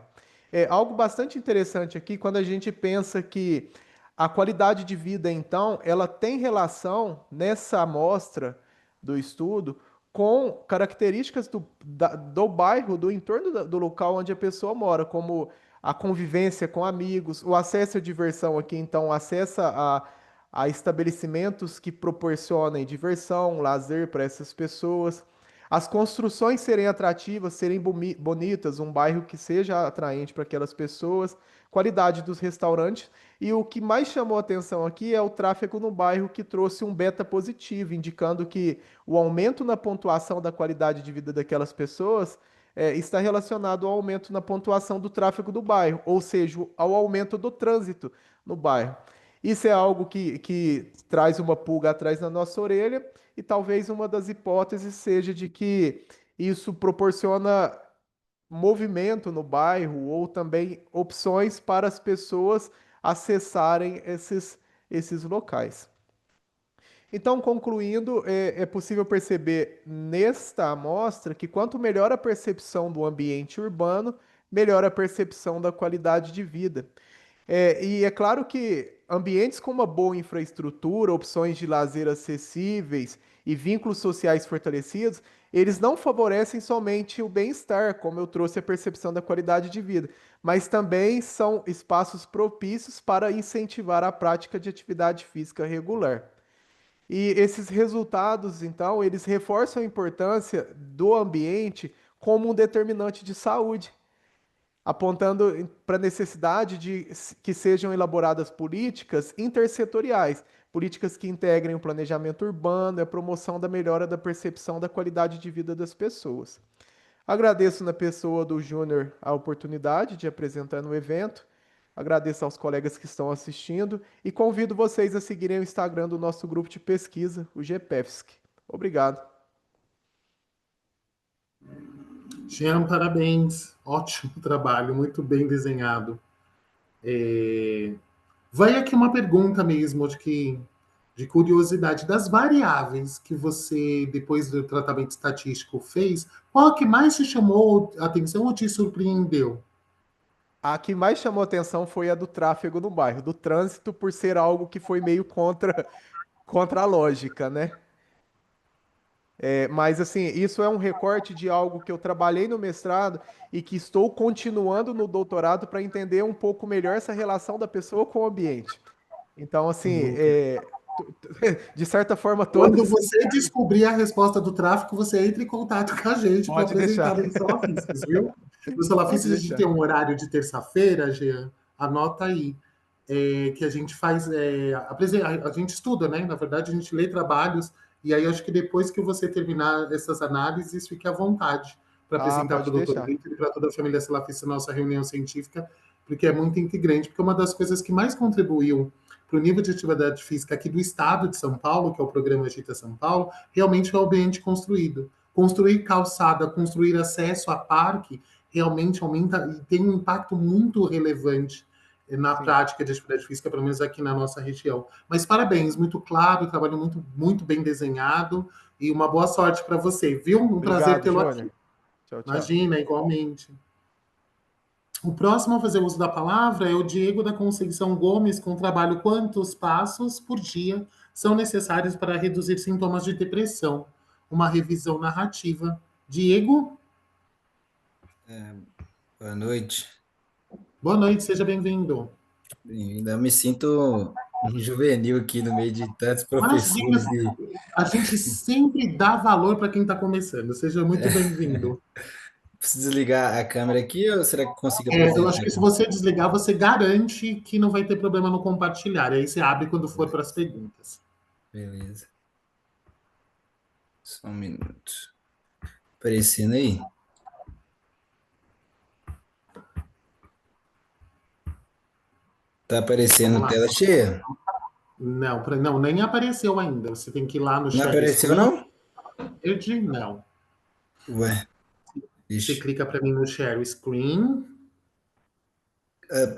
É algo bastante interessante aqui quando a gente pensa que a qualidade de vida, então, ela tem relação nessa amostra do estudo com características do bairro, do entorno do local onde a pessoa mora, como a convivência com amigos, o acesso à diversão aqui, então, acesso a estabelecimentos que proporcionem diversão, lazer para essas pessoas, as construções serem atrativas, serem bonitas, um bairro que seja atraente para aquelas pessoas, qualidade dos restaurantes, e o que mais chamou a atenção aqui é o tráfego no bairro, que trouxe um beta positivo, indicando que o aumento na pontuação da qualidade de vida daquelas pessoas está relacionado ao aumento na pontuação do tráfego do bairro, ou seja, ao aumento do trânsito no bairro. Isso é algo que traz uma pulga atrás na nossa orelha, e talvez uma das hipóteses seja de que isso proporciona movimento no bairro, ou também opções para as pessoas acessarem esses locais. Então, concluindo, é possível perceber nesta amostra que quanto melhor a percepção do ambiente urbano, melhor a percepção da qualidade de vida. E é claro que ambientes com uma boa infraestrutura, opções de lazer acessíveis e vínculos sociais fortalecidos, eles não favorecem somente o bem-estar, como eu trouxe a percepção da qualidade de vida, mas também são espaços propícios para incentivar a prática de atividade física regular. E esses resultados, então, eles reforçam a importância do ambiente como um determinante de saúde, apontando para a necessidade de que sejam elaboradas políticas intersetoriais, políticas que integrem o planejamento urbano e a promoção da melhora da percepção da qualidade de vida das pessoas. Agradeço na pessoa do Júnior a oportunidade de apresentar no evento, agradeço aos colegas que estão assistindo e convido vocês a seguirem o Instagram do nosso grupo de pesquisa, o GPEFSC. Obrigado. Jean, parabéns. Ótimo trabalho, muito bem desenhado. Vai aqui uma pergunta mesmo de curiosidade. Das variáveis que você, depois do tratamento estatístico, fez, qual a que mais te chamou a atenção ou te surpreendeu? A que mais chamou atenção foi a do tráfego no bairro, do trânsito, por ser algo que foi meio contra a lógica, né? Mas, assim, isso é um recorte de algo que eu trabalhei no mestrado e que estou continuando no doutorado para entender um pouco melhor essa relação da pessoa com o ambiente. Então, assim, de certa forma, quando você descobrir a resposta do tráfego, você entra em contato com a gente para apresentar no Salafiscas, viu? No Salafiscas a gente tem um horário de terça-feira, Jean, anota aí, que a gente faz, a gente estuda, né? Na verdade, a gente lê trabalhos, e aí acho que depois que você terminar essas análises, fique à vontade para apresentar para o Dr. Vitor e para toda a família Salafista nossa reunião científica, porque é muito integrante, porque uma das coisas que mais contribuiu para o nível de atividade física aqui do estado de São Paulo, que é o programa Agita São Paulo, realmente é o ambiente construído. Construir calçada, construir acesso a parque, realmente aumenta e tem um impacto muito relevante na prática de atividade física, pelo menos aqui na nossa região. Mas parabéns, muito claro, trabalho muito, muito bem desenhado, e uma boa sorte para você, viu? Prazer tê-lo aqui. Tchau, tchau. Imagina, igualmente. O próximo a fazer uso da palavra é o Diego da Conceição Gomes, com o trabalho Quantos Passos por Dia são necessários para reduzir sintomas de depressão? Uma revisão narrativa. Diego? Boa noite. Boa noite, seja bem-vindo. Bem-vindo. Eu me sinto juvenil aqui no meio de tantos professores. A gente sempre dá valor para quem está começando. Seja muito bem-vindo. Preciso desligar a câmera aqui ou será que eu consigo Eu acho apresentar que se aqui? você desligar, você garante que não vai ter problema no compartilhar. Aí você abre quando for para as perguntas. Beleza. Só um minuto. Aparecendo aí? Tá aparecendo Vamos lá. tela cheia? Não, não, nem apareceu ainda. Você tem que ir lá no Não Share apareceu, Screen. não? Não. Ué, Você ixi. clica para mim no Share Screen.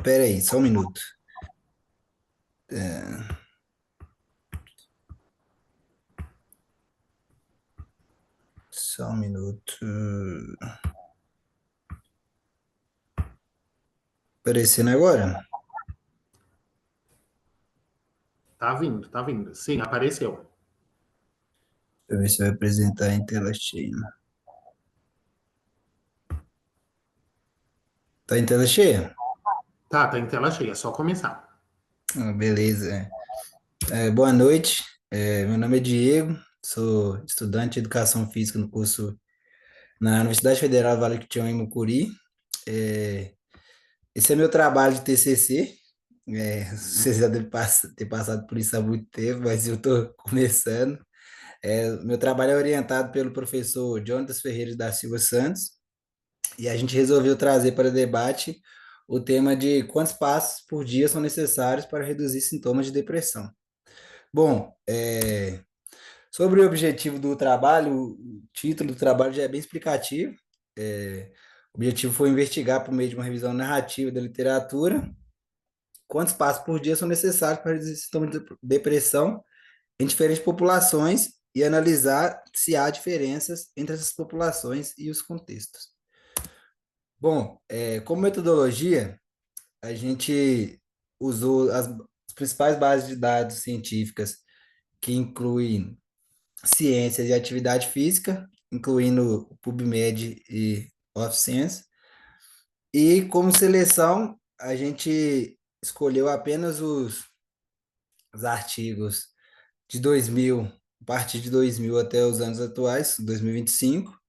Pera aí, só um minuto. É, só um minuto. Aparecendo agora? Tá vindo, tá vindo. Sim, apareceu. Deixa eu ver se vai apresentar em tela cheia. Tá em tela cheia? Tá em tela cheia, é só começar. Beleza. Boa noite. Meu nome é Diego, sou estudante de Educação Física no curso na Universidade Federal Vale do Itião, em Mucuri. Esse é meu trabalho de TCC. Vocês já devem ter passado por isso há muito tempo, mas eu estou começando. Meu trabalho é orientado pelo professor Jonatas Ferreira da Silva Santos, e a gente resolveu trazer para debate o tema de quantos passos por dia são necessários para reduzir sintomas de depressão. Bom, sobre o objetivo do trabalho, o título do trabalho já é bem explicativo. O objetivo foi investigar, por meio de uma revisão narrativa da literatura, quantos passos por dia são necessários para reduzir sintomas de depressão em diferentes populações e analisar se há diferenças entre essas populações e os contextos. Bom, como metodologia, a gente usou as principais bases de dados científicas, que incluem ciências e atividade física, incluindo o PubMed e OffScience. E como seleção, a gente escolheu apenas os artigos de 2000, a partir de 2000 até os anos atuais, 2025,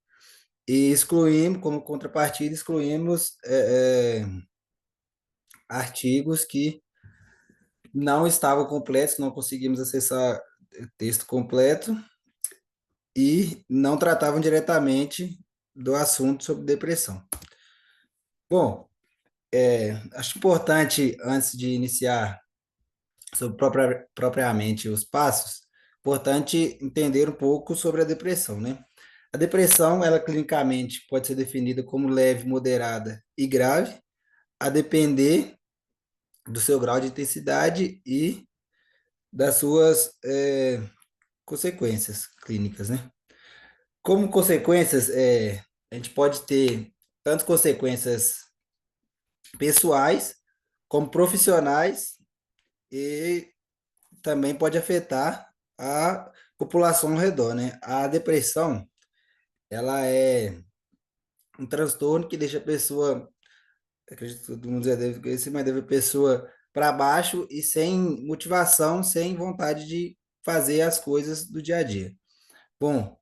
e excluímos, como contrapartida, excluímos artigos que não estavam completos, não conseguimos acessar o texto completo e não tratavam diretamente do assunto sobre depressão. Bom, acho importante, antes de iniciar sobre propriamente os passos, importante entender um pouco sobre a depressão, né? A depressão, ela clinicamente pode ser definida como leve, moderada e grave, a depender do seu grau de intensidade e das suas consequências clínicas, né? Como consequências, a gente pode ter tanto consequências pessoais como profissionais e também pode afetar a população ao redor, né? A depressão, ela é um transtorno que deixa a pessoa, acredito que todo mundo já deve conhecer, mas deixa a pessoa para baixo e sem motivação, sem vontade de fazer as coisas do dia a dia. Bom,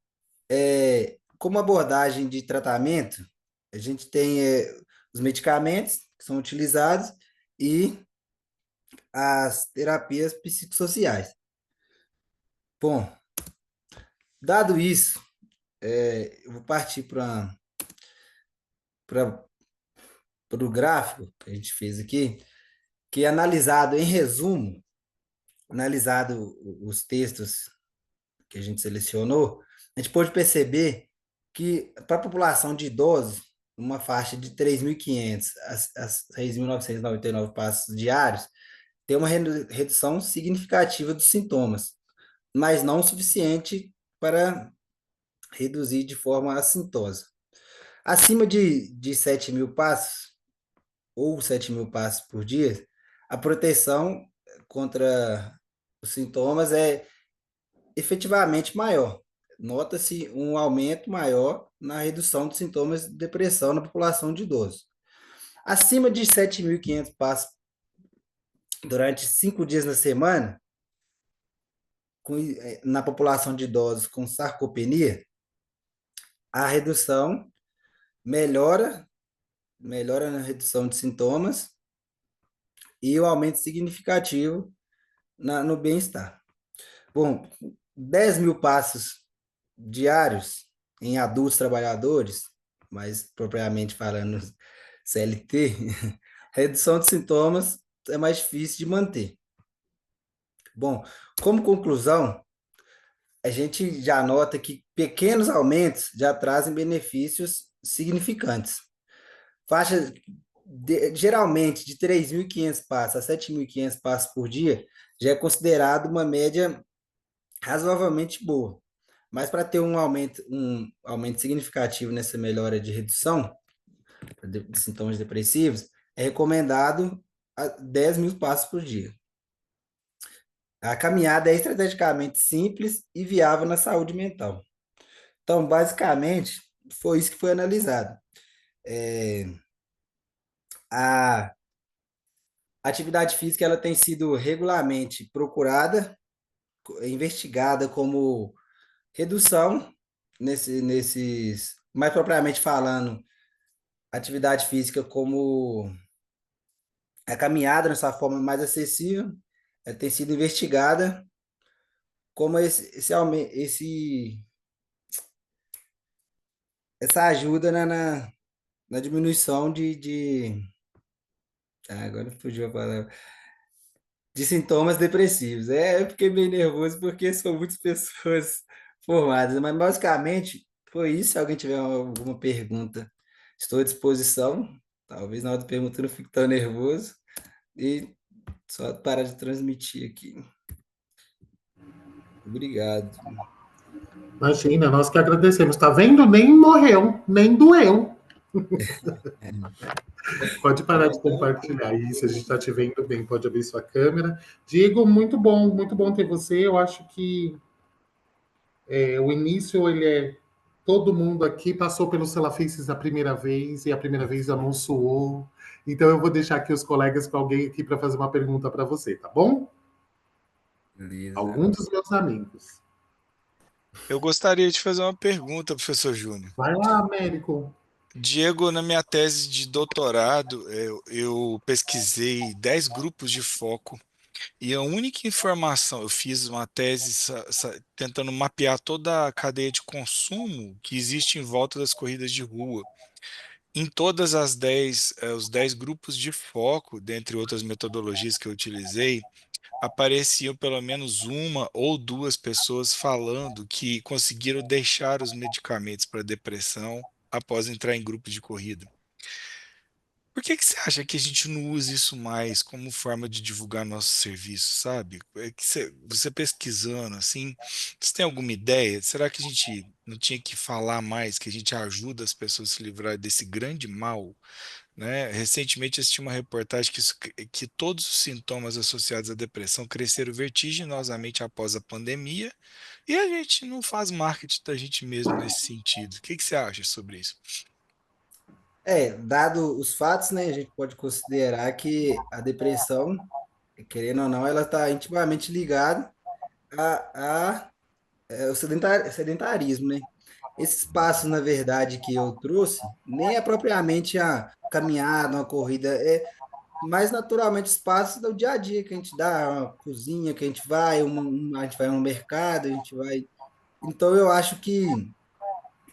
como abordagem de tratamento, a gente tem os medicamentos que são utilizados e as terapias psicossociais. Bom, dado isso, eu vou partir para o gráfico que a gente fez aqui, que é analisado em resumo, analisado os textos que a gente selecionou, a gente pode perceber que para a população de idosos, uma faixa de 3.500 a 6.999 passos diários, tem uma redução significativa dos sintomas, mas não o suficiente para reduzir de forma assintosa. Acima de 7.000 passos, ou 7.000 passos por dia, a proteção contra os sintomas é efetivamente maior. Nota-se um aumento maior na redução dos sintomas de depressão na população de idosos. Acima de 7.500 passos durante 5 dias na semana, na população de idosos com sarcopenia, a redução melhora na redução de sintomas e o aumento significativo no bem-estar. Bom, 10 mil passos diários em adultos trabalhadores, mais propriamente falando CLT, redução de sintomas é mais difícil de manter. Bom, como conclusão, a gente já nota que pequenos aumentos já trazem benefícios significantes. Faixa geralmente de 3.500 passos a 7.500 passos por dia já é considerado uma média razoavelmente boa. Mas para ter um aumento significativo nessa melhora de redução de sintomas depressivos, é recomendado 10 mil passos por dia. A caminhada é estrategicamente simples e viável na saúde mental. Então, basicamente, foi isso que foi analisado. A atividade física ela tem sido regularmente procurada, investigada como redução nesses, mais propriamente falando, atividade física como a caminhada nessa forma mais acessível, ela tem sido investigada como essa ajuda na diminuição agora fugiu a palavra, de sintomas depressivos. Eu fiquei meio nervoso porque são muitas pessoas formadas, mas basicamente foi isso. Se alguém tiver alguma pergunta, estou à disposição. Talvez na hora da pergunta eu não fique tão nervoso. E só parar de transmitir aqui. Obrigado. Imagina, nós que agradecemos. Tá vendo? Nem morreu, nem doeu. Pode parar de compartilhar isso, a gente está te vendo bem, pode abrir sua câmera. Diego, muito bom ter você. Eu acho que o início, todo mundo aqui passou pelos Salafices a primeira vez, e a primeira vez amonçoou. Então eu vou deixar aqui os colegas com alguém aqui para fazer uma pergunta para você, tá bom? Beleza. Algum dos meus amigos. Eu gostaria de fazer uma pergunta, professor Júnior. Vai lá, Américo. Diego, na minha tese de doutorado, eu pesquisei 10 grupos de foco e a única informação, eu fiz uma tese tentando mapear toda a cadeia de consumo que existe em volta das corridas de rua. Em todas as os 10 grupos de foco, dentre outras metodologias que eu utilizei, apareciam pelo menos uma ou duas pessoas falando que conseguiram deixar os medicamentos para depressão após entrar em grupo de corrida. Por que você acha que a gente não usa isso mais como forma de divulgar nosso serviço, sabe? É que você pesquisando, assim, você tem alguma ideia? Será que a gente não tinha que falar mais, que a gente ajuda as pessoas a se livrar desse grande mal, né? Recentemente assisti uma reportagem que todos os sintomas associados à depressão cresceram vertiginosamente após a pandemia e a gente não faz marketing da gente mesmo nesse sentido. O que você acha sobre isso? Dado os fatos, né, a gente pode considerar que a depressão, querendo ou não, ela está intimamente ligada ao sedentarismo, né? Esses passos, na verdade, que eu trouxe, nem é propriamente a caminhada, uma corrida, é mais naturalmente os passos do dia a dia que a gente dá, uma cozinha que a gente vai, a gente vai no mercado, a gente vai. Então, eu acho que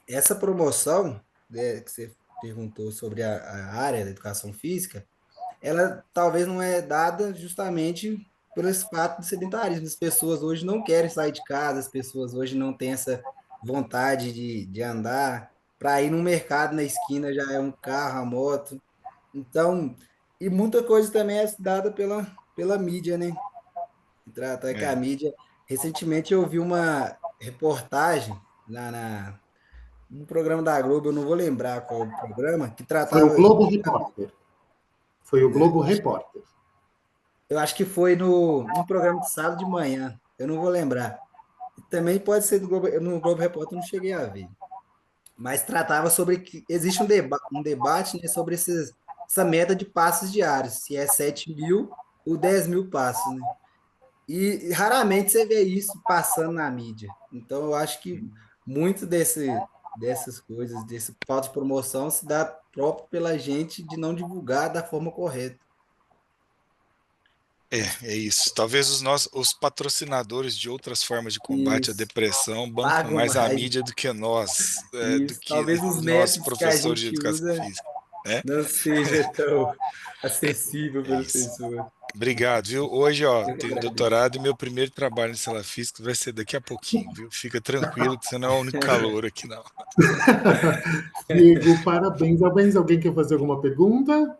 essa promoção, né, que você perguntou sobre a área da educação física, ela talvez não é dada justamente por esse fato do sedentarismo. As pessoas hoje não querem sair de casa, as pessoas hoje não têm essa vontade de andar. Para ir no mercado na esquina já é um carro, a moto. Então, e muita coisa também é dada pela mídia, né? Trata que a mídia. Recentemente eu vi uma reportagem num programa da Globo, eu não vou lembrar qual o programa, que tratava. Foi o Globo Repórter. Foi o Globo Repórter. Eu acho que foi no programa de sábado de manhã, eu não vou lembrar. Também pode ser no Globo Repórter, eu não cheguei a ver. Mas tratava sobre que existe um debate, né, sobre essa meta de passos diários, se é 7 mil ou 10 mil passos, né? E raramente você vê isso passando na mídia. Então, eu acho que muito dessas coisas, desse falta de promoção, se dá próprio pela gente de não divulgar da forma correta. É isso. Talvez os patrocinadores de outras formas de combate à Isso, depressão bancam pagam mais a mais. mídia do que nós, do Isso, que talvez os nós métodos que a professores de gente educação usa física, né? não seja tão acessível É para as isso. pessoas. Obrigado, viu? Hoje, ó, Eu que tenho agradeço. doutorado e meu primeiro trabalho em sala física vai ser daqui a pouquinho, viu? Fica tranquilo que você não é o único calor aqui, não. Diego, parabéns. Alguém quer fazer alguma pergunta?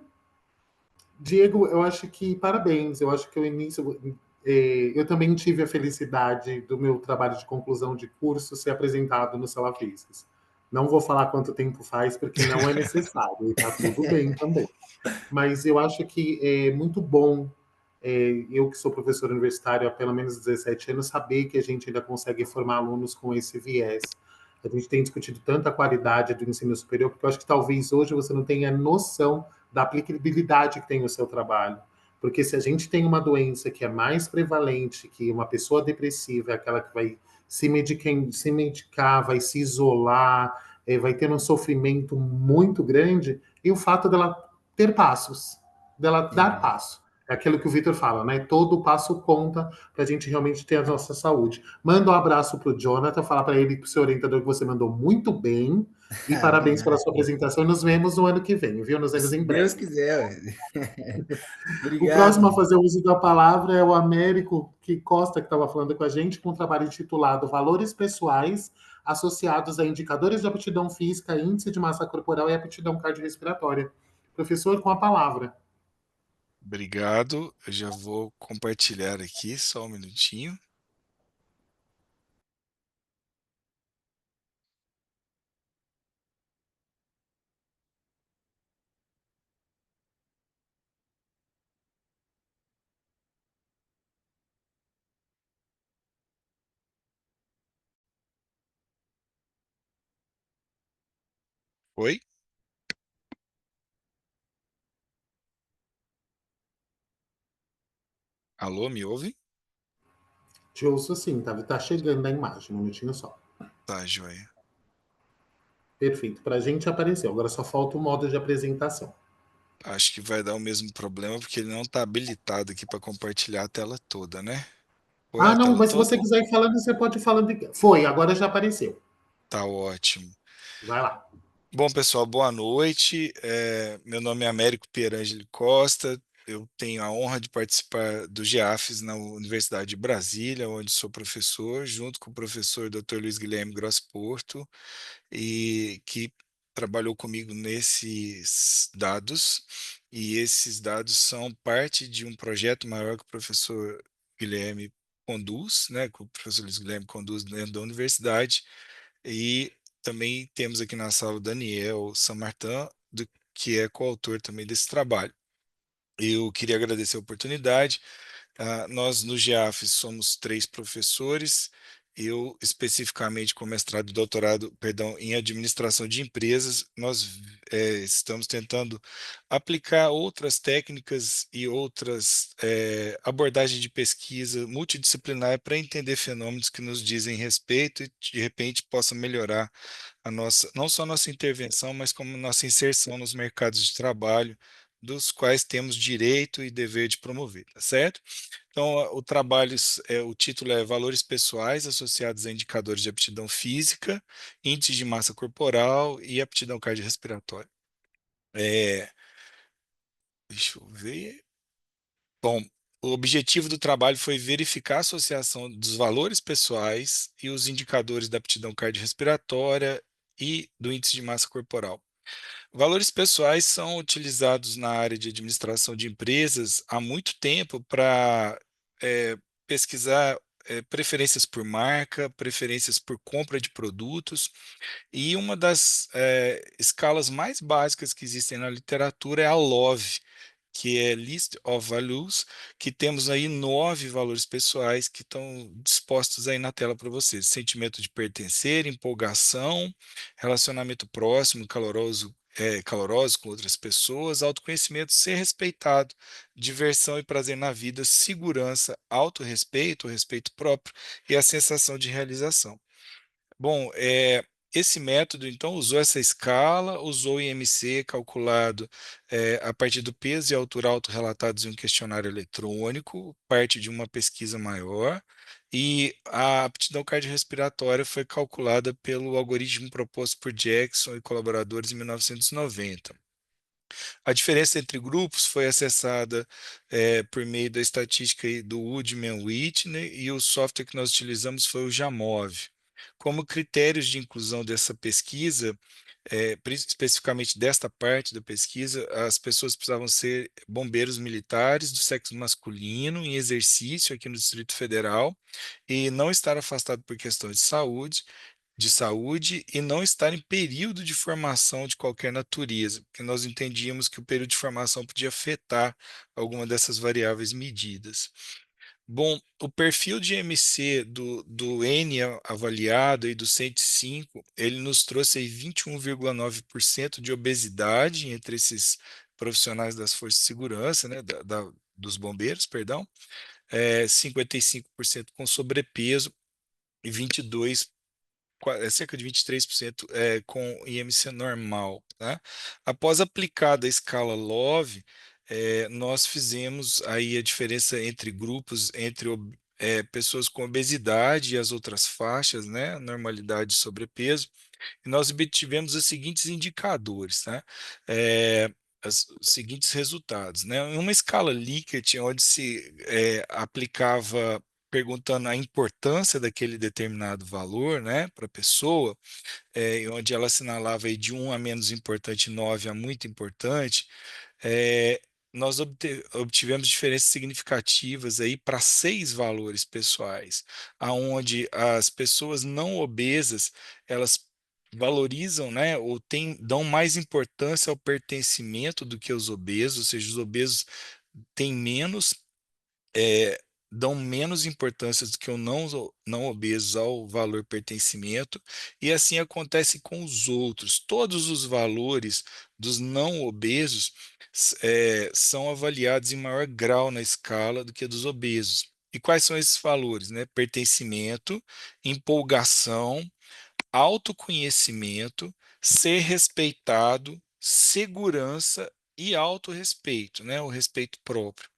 Diego, eu acho que parabéns. Eu acho que o início. Eu também tive a felicidade do meu trabalho de conclusão de curso ser apresentado no Sala Físicas. Não vou falar quanto tempo faz, porque não é necessário, e tá tudo bem também. Mas eu acho que é muito bom, eu que sou professor universitário há pelo menos 17 anos, saber que a gente ainda consegue formar alunos com esse viés. A gente tem discutido tanta qualidade do ensino superior, porque eu acho que talvez hoje você não tenha noção da aplicabilidade que tem o seu trabalho. Porque se a gente tem uma doença que é mais prevalente, que uma pessoa depressiva é aquela que vai se medicar, vai se isolar, vai ter um sofrimento muito grande, e o fato dela ter passos, dela dar Entendi. passo. É aquilo que o Vitor fala, né? Todo passo conta para a gente realmente ter a nossa saúde. Manda um abraço para o Jonathan, fala para ele, para o seu orientador, que você mandou muito bem. E parabéns pela Obrigado. sua apresentação. E nos vemos no ano que vem, viu? Nos vemos Se em Deus breve. quiser. O próximo a Obrigado. fazer o uso da palavra é o Américo Costa, que estava falando com a gente, com um trabalho intitulado Valores Pessoais associados a indicadores de aptidão física, índice de massa corporal e aptidão cardiorrespiratória. Professor, com a palavra. Obrigado. Eu já vou compartilhar aqui, só um minutinho. Oi? Alô, me ouve? Te ouço sim, tá chegando a imagem, um minutinho só. Tá, joia. Perfeito, para a gente apareceu. Agora só falta o modo de apresentação. Acho que vai dar o mesmo problema porque ele não está habilitado aqui para compartilhar a tela toda, né? Foi Ah, a não, tela mas se toda? você quiser ir falando, você pode ir falando. Foi, agora já apareceu. Tá ótimo. Vai lá. Bom, pessoal, boa noite. Meu nome é Américo Pierangeli Costa. Eu tenho a honra de participar do GEAFES na Universidade de Brasília, onde sou professor, junto com o professor Dr. Luiz Guilherme Gross Porto, e que trabalhou comigo nesses dados. E esses dados são parte de um projeto maior que o professor Guilherme conduz, né, que o professor Luiz Guilherme conduz dentro da universidade, e também temos aqui na sala o Daniel Samartan, que é coautor também desse trabalho. Eu queria agradecer a oportunidade. Nós no GEAFES somos 3 professores, eu especificamente com mestrado e doutorado, perdão, em administração de empresas. Nós estamos tentando aplicar outras técnicas e outras abordagens de pesquisa multidisciplinar para entender fenômenos que nos dizem respeito e de repente possa melhorar a nossa, não só a nossa intervenção, mas como nossa inserção nos mercados de trabalho, dos quais temos direito e dever de promover, tá certo? Então, o trabalho, o título é Valores Pessoais associados a indicadores de aptidão física, índice de massa corporal e aptidão cardiorrespiratória. Deixa eu ver. Bom, o objetivo do trabalho foi verificar a associação dos valores pessoais e os indicadores da aptidão cardiorrespiratória e do índice de massa corporal. Valores pessoais são utilizados na área de administração de empresas há muito tempo para pesquisar preferências por marca, preferências por compra de produtos, e uma das escalas mais básicas que existem na literatura é a LOVE, que é List of Values, que temos aí 9 valores pessoais que estão dispostos aí na tela para vocês. Sentimento de pertencer, empolgação, relacionamento próximo, caloroso com outras pessoas, autoconhecimento, ser respeitado, diversão e prazer na vida, segurança, autorrespeito, respeito próprio e a sensação de realização. Bom, esse método, então, usou essa escala, usou o IMC calculado a partir do peso e altura autorrelatados em um questionário eletrônico, parte de uma pesquisa maior, e a aptidão cardiorrespiratória foi calculada pelo algoritmo proposto por Jackson e colaboradores em 1990. A diferença entre grupos foi acessada por meio da estatística do Woodman Whitney, e o software que nós utilizamos foi o Jamov. Como critérios de inclusão dessa pesquisa, especificamente desta parte da pesquisa, as pessoas precisavam ser bombeiros militares do sexo masculino em exercício aqui no Distrito Federal e não estar afastado por questões de saúde e não estar em período de formação de qualquer natureza, porque nós entendíamos que o período de formação podia afetar alguma dessas variáveis medidas. Bom, o perfil de MC do N avaliado e do 105, ele nos trouxe aí 21,9% de obesidade entre esses profissionais das forças de segurança, né, dos bombeiros, perdão, 55% com sobrepeso e 22 cerca de 23% com IMC normal, tá? Após aplicada a escala LOVE, nós fizemos aí a diferença entre grupos, entre pessoas com obesidade e as outras faixas, né? Normalidade e sobrepeso, e nós obtivemos os seguintes indicadores, tá? Os seguintes resultados, né? Em uma escala Likert, onde se aplicava perguntando a importância daquele determinado valor, né, para a pessoa, onde ela assinalava aí de 1 a menos importante, 9 a muito importante, é, nós obtivemos diferenças significativas aí para 6 valores pessoais, aonde as pessoas não obesas, elas valorizam, né, ou dão mais importância ao pertencimento do que os obesos, ou seja, os obesos têm menos é, dão menos importância do que o não obesos ao valor pertencimento, e assim acontece com os outros. Todos os valores dos não obesos são avaliados em maior grau na escala do que dos obesos. E quais são esses valores, né? Pertencimento, empolgação, autoconhecimento, ser respeitado, segurança e autorrespeito, né? O respeito próprio.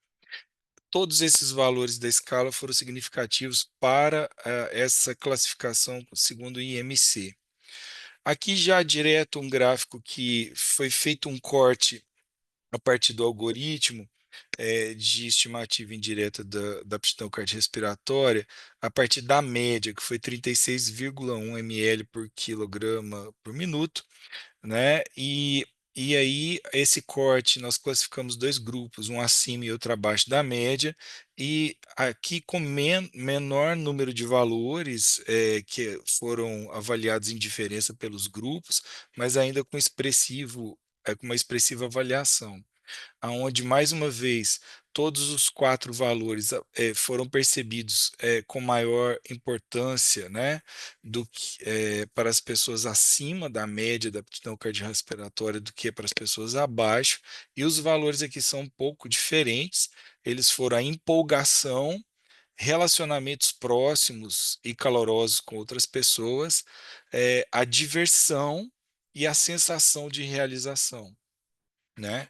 Todos esses valores da escala foram significativos para essa classificação segundo o IMC. Aqui já direto um gráfico que foi feito um corte a partir do algoritmo de estimativa indireta da aptidão cardiorrespiratória, a partir da média, que foi 36,1 ml por quilograma por minuto, né? E aí, esse corte, nós classificamos 2 grupos, um acima e outro abaixo da média, e aqui com menor número de valores que foram avaliados em diferença pelos grupos, mas ainda com com uma expressiva avaliação, aonde mais uma vez todos os 4 valores foram percebidos com maior importância, né, para as pessoas acima da média da aptidão cardiorrespiratória do que para as pessoas abaixo, e os valores aqui são um pouco diferentes. Eles foram a empolgação, relacionamentos próximos e calorosos com outras pessoas, a diversão e a sensação de realização, né?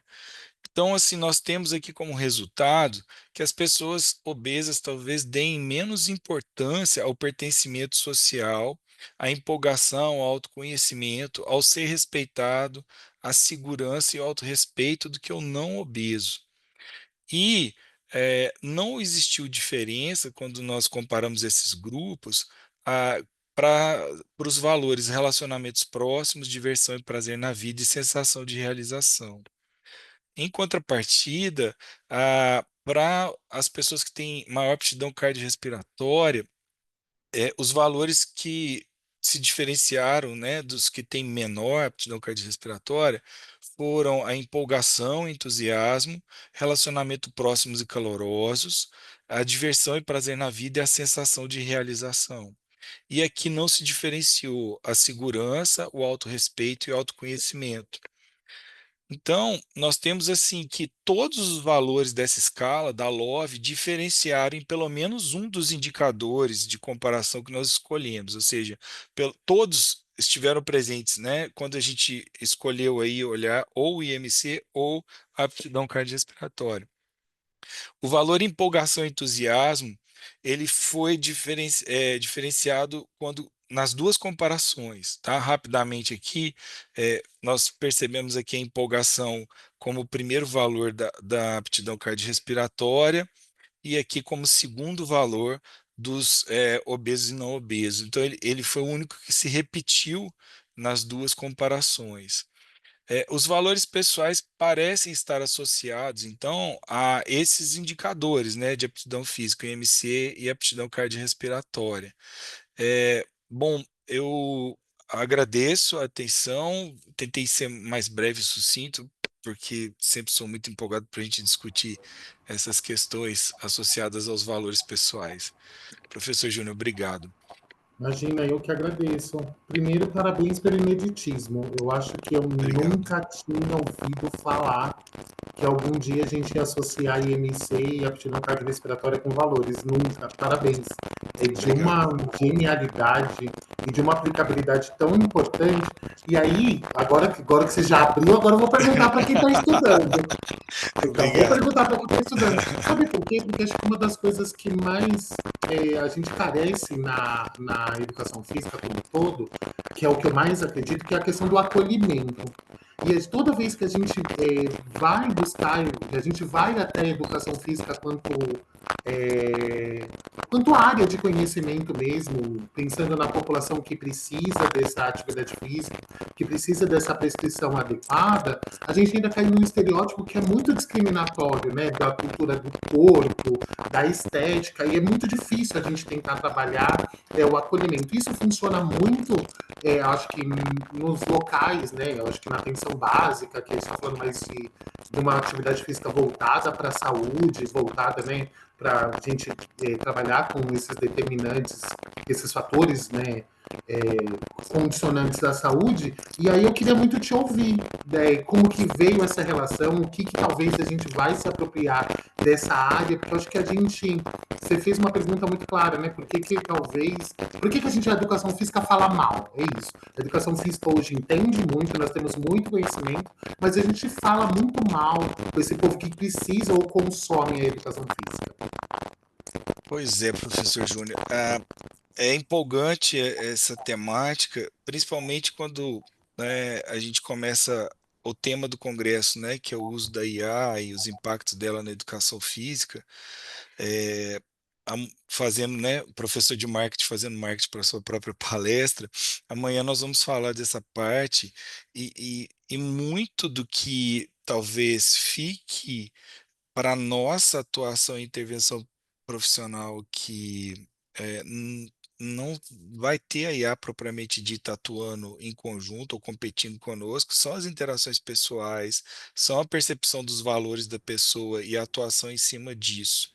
Então, assim, nós temos aqui como resultado que as pessoas obesas talvez deem menos importância ao pertencimento social, à empolgação, ao autoconhecimento, ao ser respeitado, à segurança e ao autorrespeito do que o não obeso. E não existiu diferença quando nós comparamos esses grupos para os valores relacionamentos próximos, diversão e prazer na vida e sensação de realização. Em contrapartida, para as pessoas que têm maior aptidão cardiorrespiratória, os valores que se diferenciaram, né, dos que têm menor aptidão cardiorrespiratória foram a empolgação, entusiasmo, relacionamento próximos e calorosos, a diversão e prazer na vida e a sensação de realização. E aqui não se diferenciou a segurança, o autorrespeito e o autoconhecimento. Então, nós temos assim que todos os valores dessa escala da LOVE diferenciaram em pelo menos um dos indicadores de comparação que nós escolhemos, ou seja, todos estiveram presentes, né, quando a gente escolheu aí olhar ou o IMC ou a aptidão cardiorrespiratória. O valor empolgação e entusiasmo, ele foi diferenciado quando nas duas comparações, tá? Rapidamente aqui, nós percebemos aqui a empolgação como o primeiro valor da aptidão cardiorrespiratória e aqui como segundo valor dos obesos e não obesos. Então, ele foi o único que se repetiu nas duas comparações. Os valores pessoais parecem estar associados, então, a esses indicadores, né, de aptidão física, IMC e aptidão cardiorrespiratória. Bom, eu agradeço a atenção, tentei ser mais breve e sucinto, porque sempre sou muito empolgado para a gente discutir essas questões associadas aos valores pessoais. Professor Júnior, obrigado. Imagina, eu que agradeço. Primeiro, parabéns pelo ineditismo. Eu acho que eu Obrigado. nunca tinha ouvido falar que algum dia a gente ia associar IMC e aptidão cardiorrespiratória com valores. Nunca. Parabéns. É de uma genialidade e de uma aplicabilidade tão importante. E aí, agora que você já abriu, agora eu vou perguntar para quem está estudando. Eu vou perguntar para quem está estudando. Sabe por quê? Porque acho que uma das coisas que mais a gente carece na educação física como um todo, que é o que eu mais acredito, que é a questão do acolhimento. E toda vez que a gente vai buscar, a gente vai até a educação física quanto área de conhecimento mesmo, pensando na população que precisa dessa atividade física, que precisa dessa prescrição adequada, a gente ainda cai num estereótipo que é muito discriminatório, né, da cultura do corpo, da estética, e é muito difícil a gente tentar trabalhar o acolhimento. Isso funciona muito, acho que nos locais, né, eu acho que na atenção básica, que a gente está falando mais de uma atividade física voltada para a saúde, voltada, né, para a gente trabalhar com esses determinantes, esses fatores, né, condicionantes da saúde. E aí eu queria muito te ouvir, como que veio essa relação, o que talvez a gente vai se apropriar dessa área, porque eu acho que você fez uma pergunta muito clara, né, por que a gente, a educação física fala mal? É isso. A educação física hoje entende muito, nós temos muito conhecimento, mas a gente fala muito mal com esse povo que precisa ou consome a educação física. Pois é, professor Júnior. É empolgante essa temática, principalmente quando, né, a gente começa o tema do congresso, né, que é o uso da IA e os impactos dela na educação física, é, fazendo, né, professor de marketing fazendo marketing para a sua própria palestra. Amanhã nós vamos falar dessa parte e muito do que talvez fique para a nossa atuação e intervenção profissional que não vai ter a IA propriamente dita atuando em conjunto ou competindo conosco, são as interações pessoais, são a percepção dos valores da pessoa e a atuação em cima disso.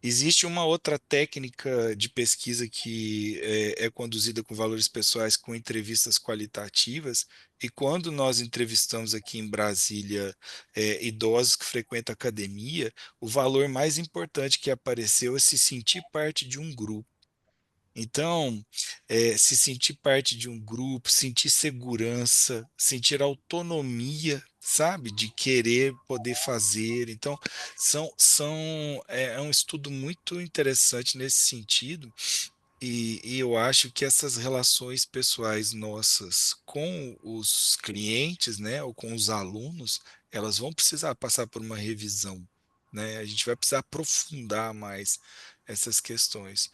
Existe uma outra técnica de pesquisa que é conduzida com valores pessoais, com entrevistas qualitativas, e quando nós entrevistamos aqui em Brasília idosos que frequentam academia, o valor mais importante que apareceu é se sentir parte de um grupo. Então, se sentir parte de um grupo, sentir segurança, sentir autonomia, sabe, de querer poder fazer. Então, é um estudo muito interessante nesse sentido, e eu acho que essas relações pessoais nossas com os clientes, né, ou com os alunos, elas vão precisar passar por uma revisão, né? A gente vai precisar aprofundar mais essas questões.